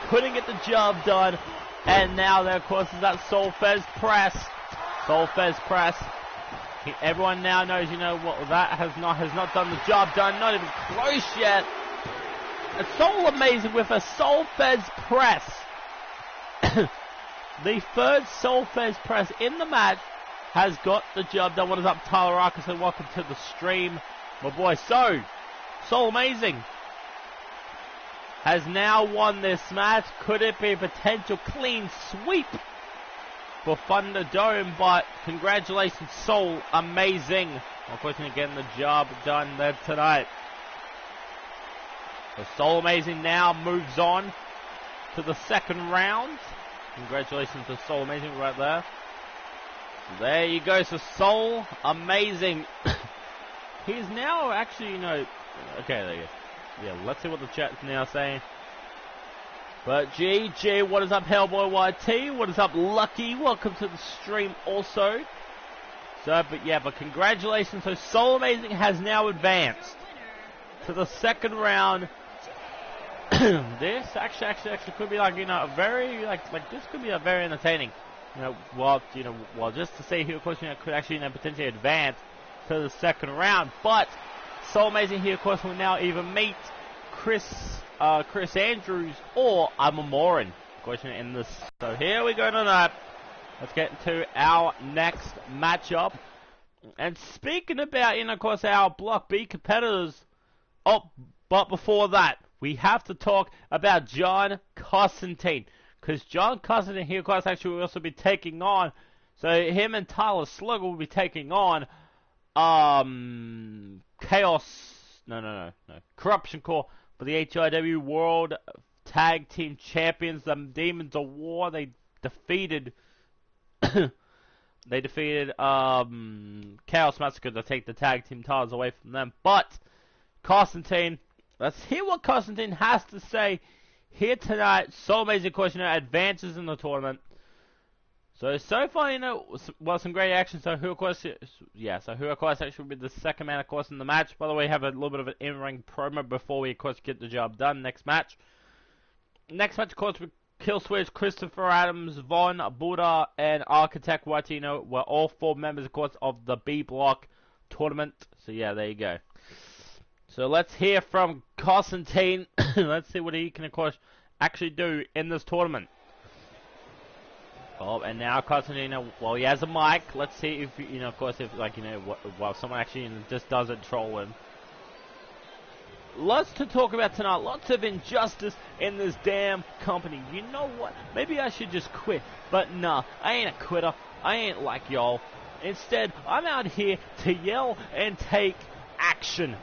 Couldn't get the job done. And now there, of course, is that Soul Fez press. Soul Fez press. Everyone now knows, you know, what that has not done the job done. Not even close yet. It's so amazing with a Soul Fez press. The third Soul Fez press in the match has got the job done. What is up, Tyler Arkinson? Welcome to the stream, my boy. So amazing. Has now won this match. Could it be a potential clean sweep for Thunderdome? But congratulations, Soul. Amazing. Of course, again, the job done there tonight. So Soul Amazing now moves on to the second round. Congratulations to Soul Amazing right there. So there you go. So Soul Amazing. He's now actually, you know... Okay, there you go. Yeah, let's see what the chat's now saying. But GG, what is up, Hellboy YT? What is up, Lucky? Welcome to the stream also. But congratulations. So Soul Amazing has now advanced to the second round. This actually could be like, you know, a very, like this could be a very entertaining, just to see who, of course, you know, could actually, you know, potentially advance to the second round. But Soul Amazing here, of course, will now either meet Chris Andrews or Morin, of course, in this. So here we go tonight. Let's get to our next matchup. And speaking about, you know, of course, our Block B competitors. Oh, but before that, we have to talk about John Constantine. Because John Constantine here, of course, actually will also be taking on. So him and Tyler Slugger will be taking on Corruption Core for the HIW World Tag Team Champions, the Demons of War. They defeated Chaos Massacre to take the tag team titles away from them. But Constantine, let's hear what Constantine has to say here tonight. So amazing, of course, you know, advances in the tournament. So far, you know, some great action. So who, of course, actually will be the second man, of course, in the match. By the way, have a little bit of an in-ring promo before we, of course, get the job done. Next match, of course, with Killswitch, Christopher Adams, Von, Buddha, and Architect Watino were all 4 members, of course, of the B Block tournament. So yeah, there you go. So let's hear from Constantine. Let's see what he can, of course, actually do in this tournament. Oh, and now Constantine, well, he has a mic. Let's see if, you know, of course, if, like, you know, while someone actually, you know, just doesn't troll him. Lots to talk about tonight. Lots of injustice in this damn company. You know what? Maybe I should just quit. But nah, I ain't a quitter. I ain't like y'all. Instead, I'm out here to yell and take action.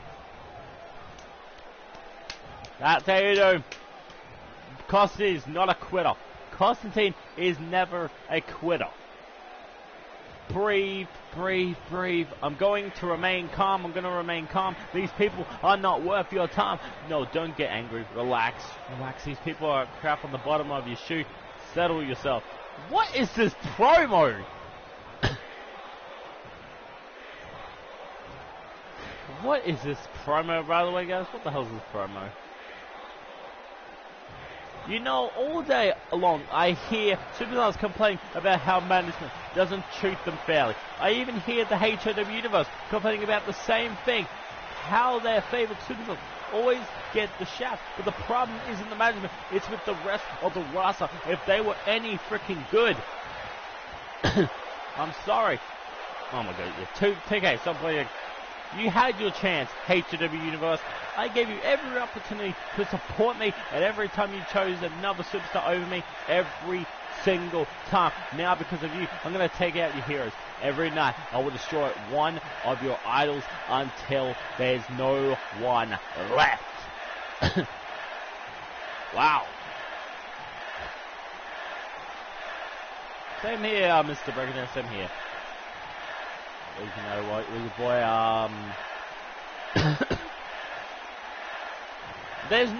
That's how you do. Constantine is not a quitter. Constantine is never a quitter. Breathe, breathe, breathe. I'm going to remain calm. I'm going to remain calm. These people are not worth your time. No, don't get angry. Relax. Relax. These people are crap on the bottom of your shoe. Settle yourself. What is this promo? What is this promo, by the way, guys? What the hell is this promo? You know, all day long, I hear superstars complaining about how management doesn't treat them fairly. I even hear the HOW Universe complaining about the same thing. How their favorite superstars always get the shaft. But the problem isn't the management, it's with the rest of the roster. If they were any freaking good. I'm sorry. Oh my god, yeah. 2K, stop playing. You had your chance, HOW Universe. I gave you every opportunity to support me, and every time you chose another superstar over me, every single time. Now, because of you, I'm going to take out your heroes. Every night, I will destroy one of your idols until there's no one left. Wow. Same here, Mr. Breaker, same here. You know what, your boy, there's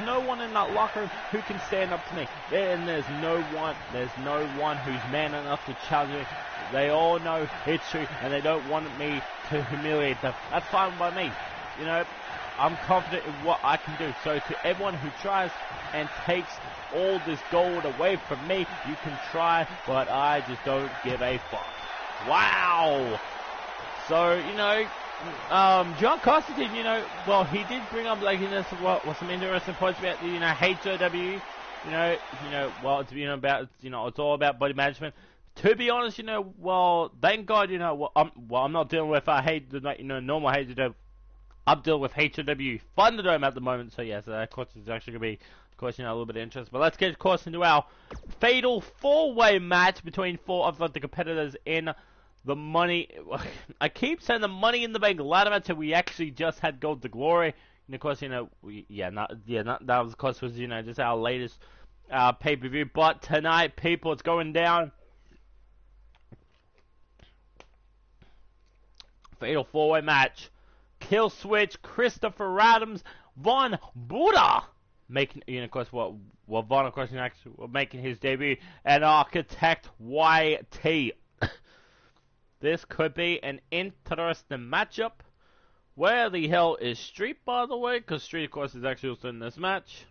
no one in that locker room who can stand up to me. And there's no one who's man enough to challenge me. They all know it's true, and they don't want me to humiliate them. That's fine by me. You know, I'm confident in what I can do. So to everyone who tries and takes all this gold away from me, you can try, but I just don't give a fuck. Wow. So, you know, John Constantine, you know, well, he did bring up, like, you know, some interesting points about the, you know, HOW, you know, well, it's, you know, about, you know, it's all about body management. To be honest, you know, well, thank God, you know, well, I'm not dealing with, you know, normal HOW. I'm dealing with HOW Thunderdome at the moment, so yes, of course, it's actually going to be, of course, you know, a little bit of interest. But let's get, of course, into our fatal four-way match between four of the competitors in the money. I keep saying the Money in the Bank ladder match, so we actually just had Gold to Glory. And of course, you know, that was, of course, was, you know, just our latest pay-per-view. But tonight, people, it's going down. Fatal four-way match. Kill Switch, Christopher Adams, Von Buddha making, you know, of course, Von, of course, actually making his debut, and Architect YT. This could be an interesting matchup. Where the hell is Street, by the way? Because Street, of course, is actually also in this match.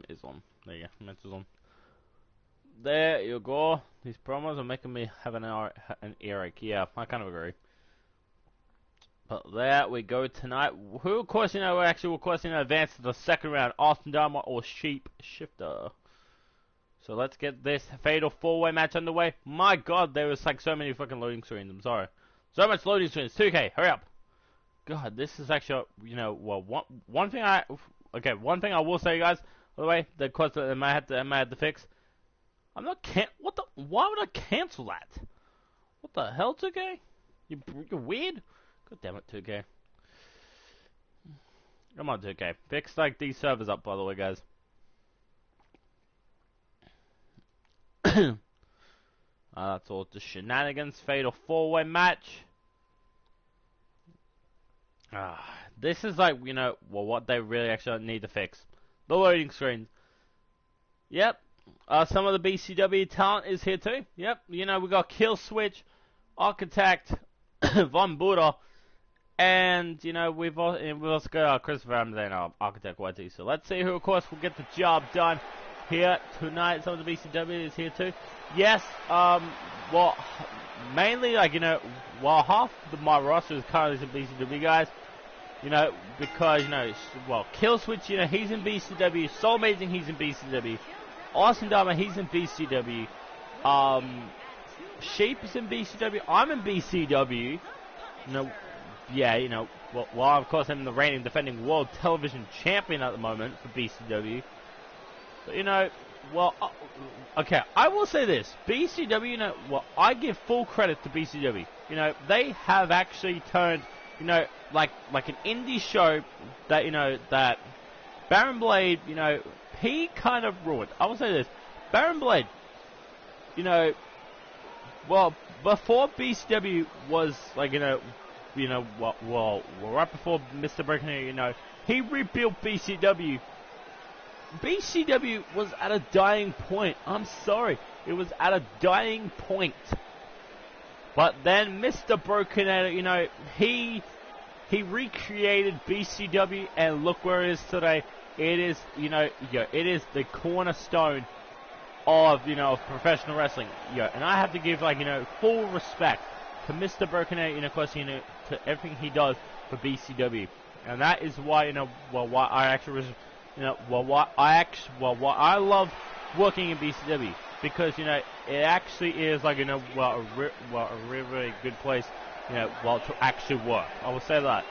Is on. There you go. Match is on. There you go. These promos are making me have an earache. Yeah, I kind of agree. But there we go tonight. Who, of course, you know, actually will, of course, you know, advance to the second round. Austin Dharma or Sheep Shifter. So let's get this fatal four-way match underway. My God, there was like so many fucking loading screens. I'm sorry. So much loading screens. 2K, hurry up. God, this is actually, you know, well, one thing I will say, guys, by the way, the course that I might have to fix. I'm not why would I cancel that? What the hell, 2K? You're weird? God damn it, 2K. Come on, 2K. Fix, like, these servers up, by the way, guys. That's all just shenanigans. Fatal four-way match. This is like, you know, well, what they really actually need to fix. The loading screens. Yep. Some of the BCW talent is here too. Yep. You know, we got Kill Switch, Architect, Von Buddha, and, you know, we've also got Christopher Adams and Architect YT. So let's see who, of course, will get the job done here tonight. Some of the BCW is here too. Yes, well, mainly, like, you know, well, half of my roster is currently some BCW guys, you know, because, you know, well, Kill Switch, you know, he's in BCW, So Amazing, he's in BCW, Austin Dharma, he's in BCW, Sheep is in BCW, I'm in BCW, you know, yeah, you know, well, of course, I'm the reigning defending World Television Champion at the moment for BCW, but, you know, well, okay, I will say this. BCW, you know, well, I give full credit to BCW. You know, they have actually turned, you know, like an indie show that, you know, that Baron Blade, you know, he kind of ruined. I will say this. Baron Blade, you know, well, before BCW was, like, you know, well, right before Mr. Breaking, you know, he rebuilt BCW. BCW was at a dying point. I'm sorry. It was at a dying point. But then Mr. Broken Edit, you know, he recreated BCW, and look where it is today. It is, you know, it is the cornerstone of, you know, of professional wrestling. And I have to give, like, you know, full respect to Mr. Broken Edit, you know, of course, you know, to everything he does for BCW. And that is why, you know, well, why I actually was, you know, why I love working in BCW, because, you know, it actually is, like, you know, a really good place, you know, to actually work. I will say that.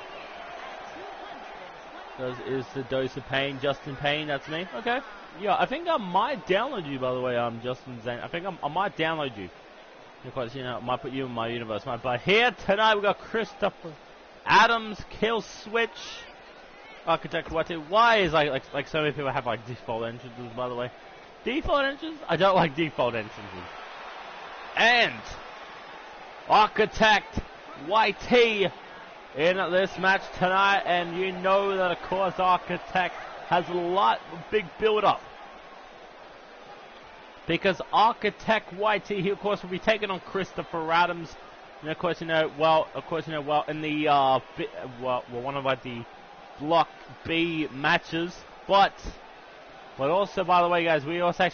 Is the dose of pain, Justin Payne? That's me. Okay. Yeah, I think I might download you, by the way, Justin Zane. I think I might download you, because, you know, I might put you in my universe. But here tonight we got Christopher Adams, Kill Switch, Architect Watu. Why is like so many people have like default entrances, by the way? Default entrances? I don't like default entrances. And Architect YT in this match tonight, and you know that of course Architect has a lot of big build up, because Architect YT, he of course will be taking on Christopher Adams, and of course, you know, in the one of like the Block B matches, but also, by the way, guys, we also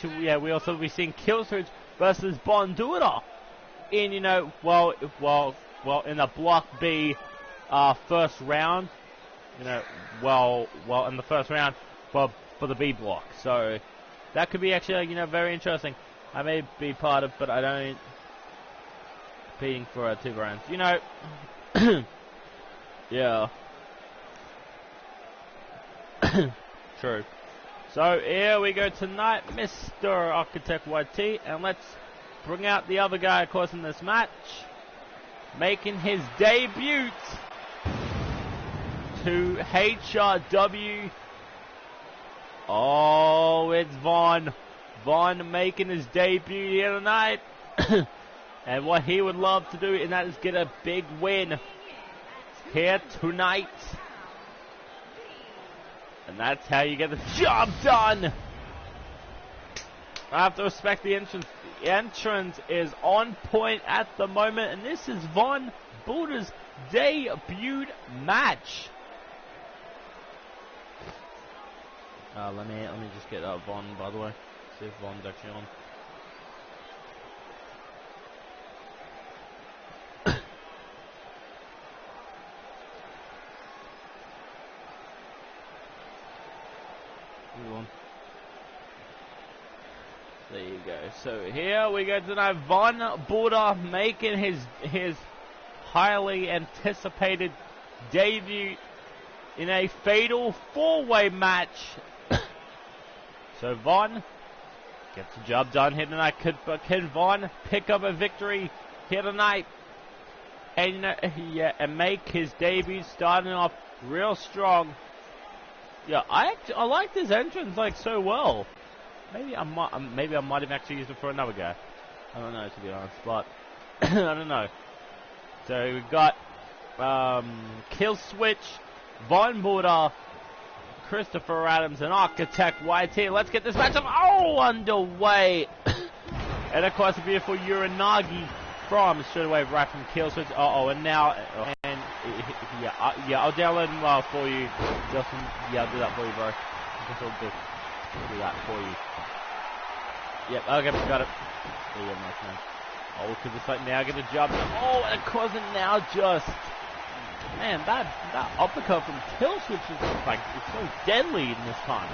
will be seeing Killswitch versus Bonduda in, you know, in the Block B first round, you know, in the first round for the B block. So that could be actually, you know, very interesting. I may be part of, but I don't competing for 2 brands, you know. Yeah. True. So here we go tonight, Mr. Architect YT, and let's bring out the other guy, of course, in this match, making his debut to HRW. Oh, it's Vaughn. Vaughn making his debut here tonight. And what he would love to do, and that is get a big win here tonight. And that's how you get the job done. I have to respect the entrance. The entrance is on point at the moment, and this is Von Buddha's debut match. Let me just get Von, by the way. See if Von's actually on. There you go. So here we go tonight. Von Buddha making his highly anticipated debut in a fatal 4-way match. So Von gets the job done here tonight. Can Von pick up a victory here tonight and and make his debut starting off real strong? Yeah, I like this entrance like so well. Maybe I might have actually used it for another guy. I don't know, to be honest, but I don't know. So we've got Kill Switch, Von Buddha, Christopher Adams, and Architect YT. Let's get this matchup underway. And of course, a beautiful Uranagi from straight away right from Kill Switch. And now I'll download him for you, Justin. Yeah, I'll do that for you, bro. I guess I'll do that for you. Yep, okay, got it. There you go, nice man. Oh, because it's like now get the job done. Oh, and of course it now just, man, that uppercut from Kill Switch is like, it's so deadly in this time.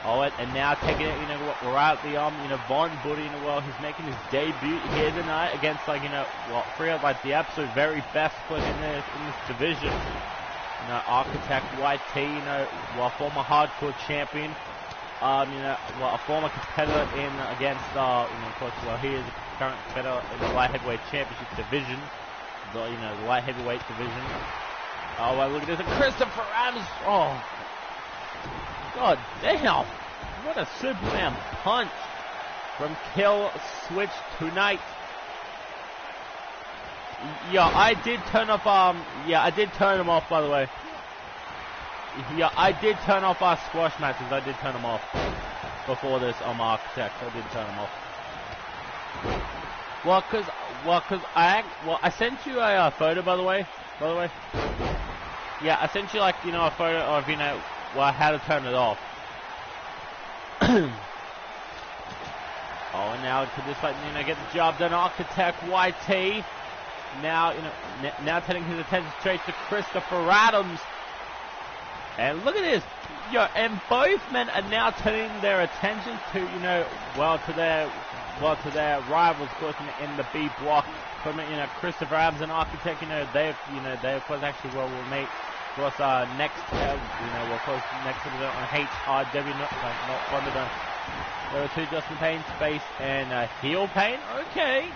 Oh, and now taking it, you know, we're out the Von Buddha, you know, well, he's making his debut here tonight against, like, you know, three of like the absolute very best players in this division. You know, Architect YT, you know, former hardcore champion. A former competitor against, of course, he is a current competitor in the light heavyweight championship division, the light heavyweight division. Oh, well, look at this, and Christopher Adams. Oh, god damn! What a Superman punch from Kill Switch tonight. Yeah, I did turn off. I did turn him off, by the way. Yeah, I did turn off our squash matches. I did turn them off before this Architect. I did turn them off. Well, cause I sent you a photo, by the way. Yeah, I sent you, like, you know, a photo of, you know, well, how to turn it off. Oh, and now to this, like, you know, get the job done. Architect YT. Now, you know, now turning his attention straight to Christopher Adams. And look at this. Yo, and both men are now turning their attention to, you know, to their rivals, of course, in the B block. From, you know, Christopher Adams and Architect, they of course actually will meet, of course, next, of course, next to the on HRW, not Thunderdome. There are two Justin Payne's face and heel pain. Okay.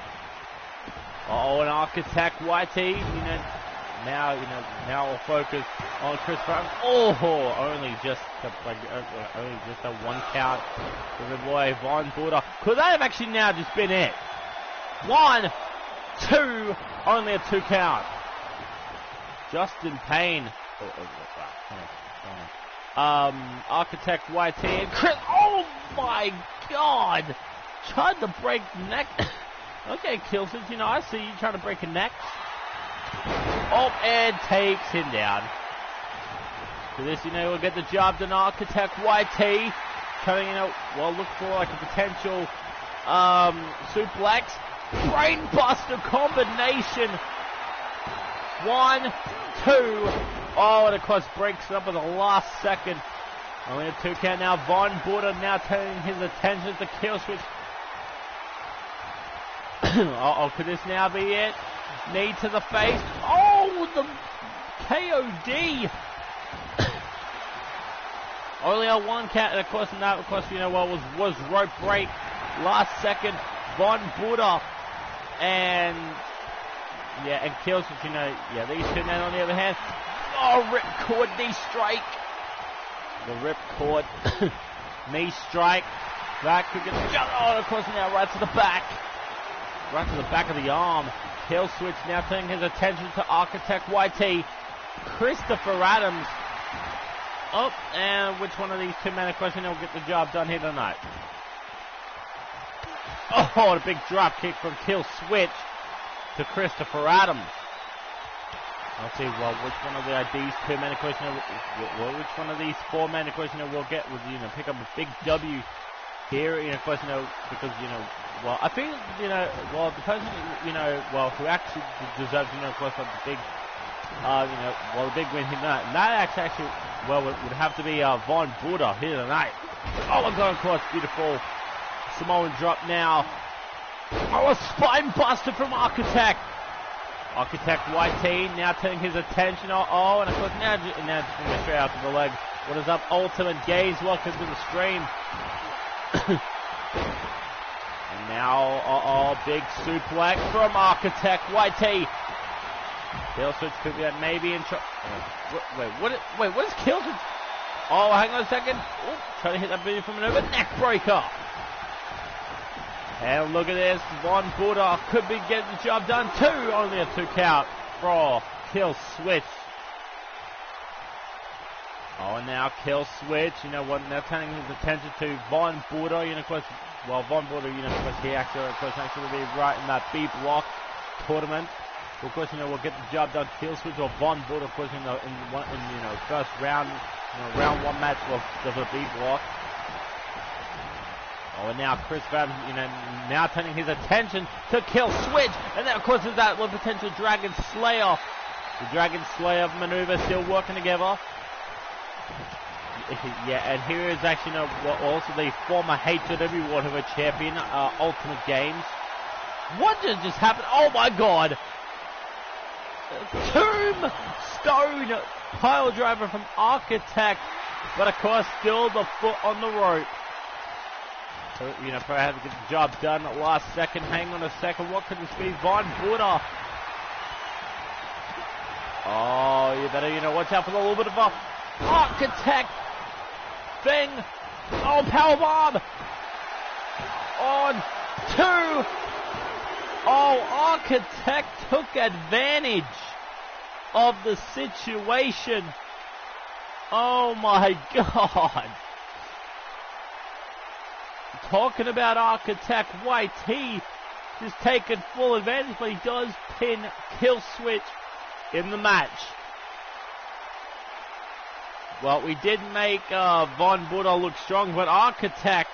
Oh, an Architect YT, now we'll focus on Chris Brown. Oh, only just a one count for the boy Von Buddha. Could that have actually now just been it? 1, 2, only a 2 count. Justin Payne. Architect YT and Chris. Oh my God! Tried to break neck. Okay, Killswitch, I see you trying to break a neck. Oh, and takes him down. So this, we'll get the job done. Architect YT trying to, look for like a potential suplex. Brainbuster combination. 1, 2. Oh, and of course breaks it up in the last second. Only a 2 count now. Von Buddha now turning his attention to Killswitch. Could this now be it? Knee to the face. Oh, the KOD. Only a 1 count, and of course, was rope break. Last second, Von Buddha. And Killswitch, these two men on the other hand. Oh, ripcord knee strike. The ripcord knee strike. That could get the jump. Oh, of course, now right to the back. Right to the back of the arm. Killswitch now turning his attention to Architect YT. Christopher Adams. Oh, and which one of these two men, of course, will get the job done here tonight? Oh, a big drop kick from Killswitch to Christopher Adams. Let's see, which one of these two men, of course, which one of these 4 men, of course, will get, pick up a big W here, of course, because, I think, the person, who actually deserves, of course, the big, the big win here tonight, and that actually, would have to be Von Buddha here tonight. Oh my God, of course, beautiful Samoan drop now. Oh, a spine buster from Architect. Architect YT now turning his attention. Oh, and of course now just straight out to the leg. What is up, Ultimate Gaze? Welcome to the stream. And now, big suplex from Architect YT. Killswitch could be maybe in trouble. What is Killswitch? Oh, hang on a second. Ooh, trying to hit that booty from an over neck breaker. And look at this, Von Buddha could be getting the job done too. Only a 2 count for Killswitch. Oh, and now Killswitch, now turning his attention to Von Buddha. Of course, Von Buddha, of course, he actually, will be right in that B block tournament. Of course, we'll get the job done. Killswitch or Von Buddha, of course, in first round, round 1 match of the B block. Oh, and now Chris Van, now turning his attention to Killswitch. And then, of course, there's that potential Dragon Slayer. The Dragon Slayer maneuver still working together. Yeah, and here is actually, also the former HOW World Heavyweight Champion, Ultimate Games. What just happened? Oh, my God. Tombstone pile driver from Architect. But, of course, still the foot on the rope. So, probably had to get the job done at last second. Hang on a second. What could this be? Von Buddha. Oh, you better, watch out for a little bit of a Architect thing. Oh, powerbomb. On 2. Oh, Architect took advantage of the situation. Oh, my God. Talking about Architect YT just taken full advantage, but he does pin Kill Switch in the match. Well, we did make Von Buddha look strong, but Architect,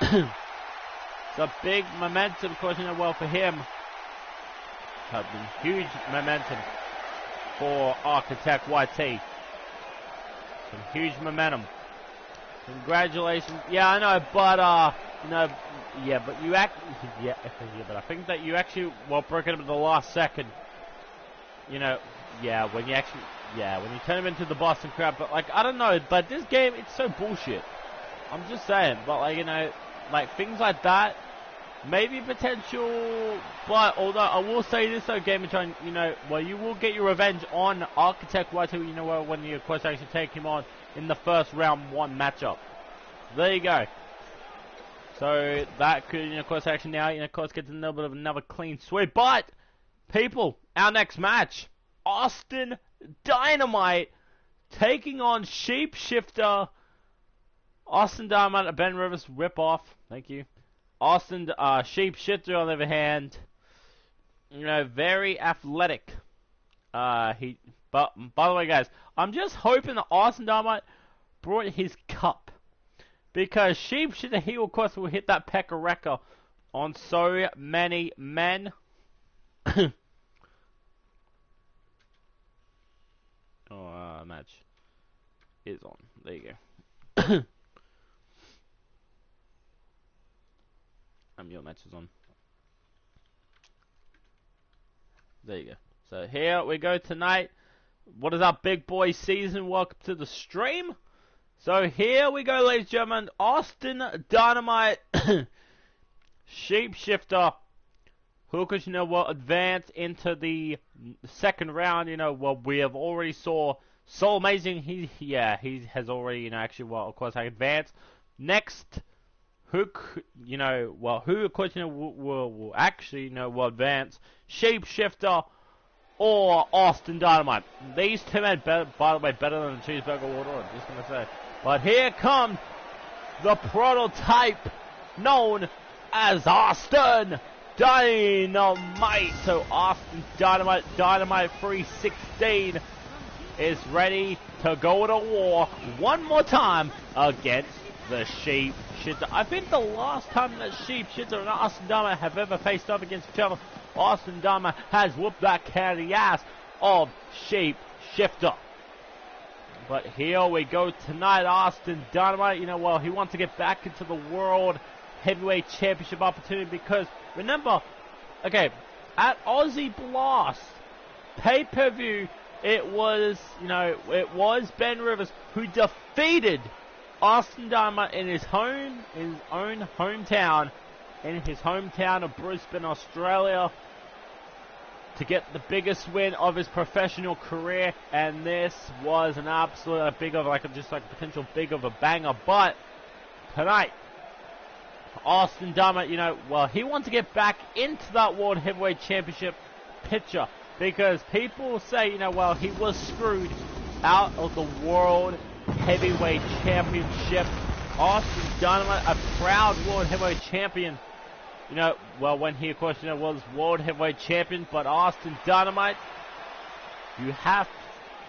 it's a big momentum, of course, well for him. Huge momentum for Architect YT. Some huge momentum. Congratulations. Yeah, I know, but but you but I think that you actually broke it up in the last second. When you turn him into the Boston Crab, but I don't know, but this game, it's so bullshit. I'm just saying, but things like that, maybe potential, but although I will say this though, Game of Time, you will get your revenge on Architect YT, when you, of course, actually take him on in the first round 1 matchup. There you go. So that could, of course, actually now, of course, gets a little bit of another clean sweep. But, people, our next match, Austin Dynamite taking on Shapeshifter. Austin Dynamite, a Ben Rivers ripoff. Thank you. Austin Shapeshifter, on the other hand, very athletic. But by the way, guys, I'm just hoping that Austin Dynamite brought his cup, because Shapeshifter, he of course will hit that Pecker-Wrecker on so many men. Match is on. There you go. Your match is on. There you go. So here we go tonight. What is our big boy season? Welcome to the stream. So here we go, ladies and gentlemen. Austin Dynamite, Shapeshifter, who could will advance into the second round. We have already saw So Amazing. He has already actually of course advanced. Next, who of course will actually will advance, Shapeshifter or Austin Dynamite. These two men, by the way, better than the Cheeseburger World Order, just gonna say. But here comes the prototype known as Austin Dynamite. So Austin Dynamite 316 is ready to go to war one more time against the Shapeshifter. I think the last time that Shapeshifter and Austin Dynamite have ever faced up against each other, Austin Dynamite has whooped that candy ass of Shapeshifter. But here we go tonight. Austin Dynamite, he wants to get back into the World Heavyweight Championship opportunity, because remember, okay, at Aussie Blast pay-per-view, it was Ben Rivers who defeated Austin Dynamite in his own hometown, of Brisbane, Australia, to get the biggest win of his professional career. And this was an absolute potential big of a banger. But tonight, Austin Dynamite, he wants to get back into that World Heavyweight Championship picture, because people say, he was screwed out of the World Heavyweight Championship. Austin Dynamite, a proud World Heavyweight Champion, when he, of course, was World Heavyweight Champion. But Austin Dynamite, you have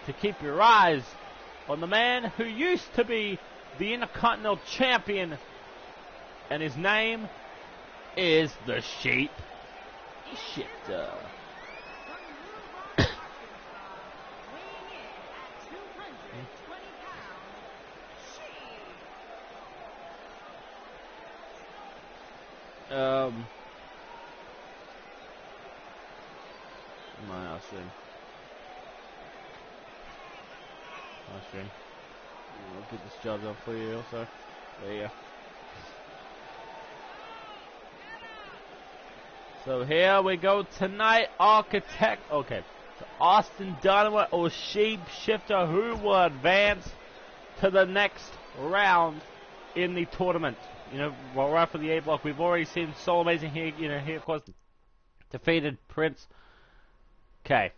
to keep your eyes on the man who used to be the Intercontinental Champion, and his name is the Shapeshifter. My stream. I'll get this job done for you also. There you go. So here we go tonight. Architect. Okay. So Austin Dynamite or Shapeshifter, who will advance to the next round in the tournament. Right for the A block. We've already seen So Amazing here. Here, of course, defeated Prince. Okay.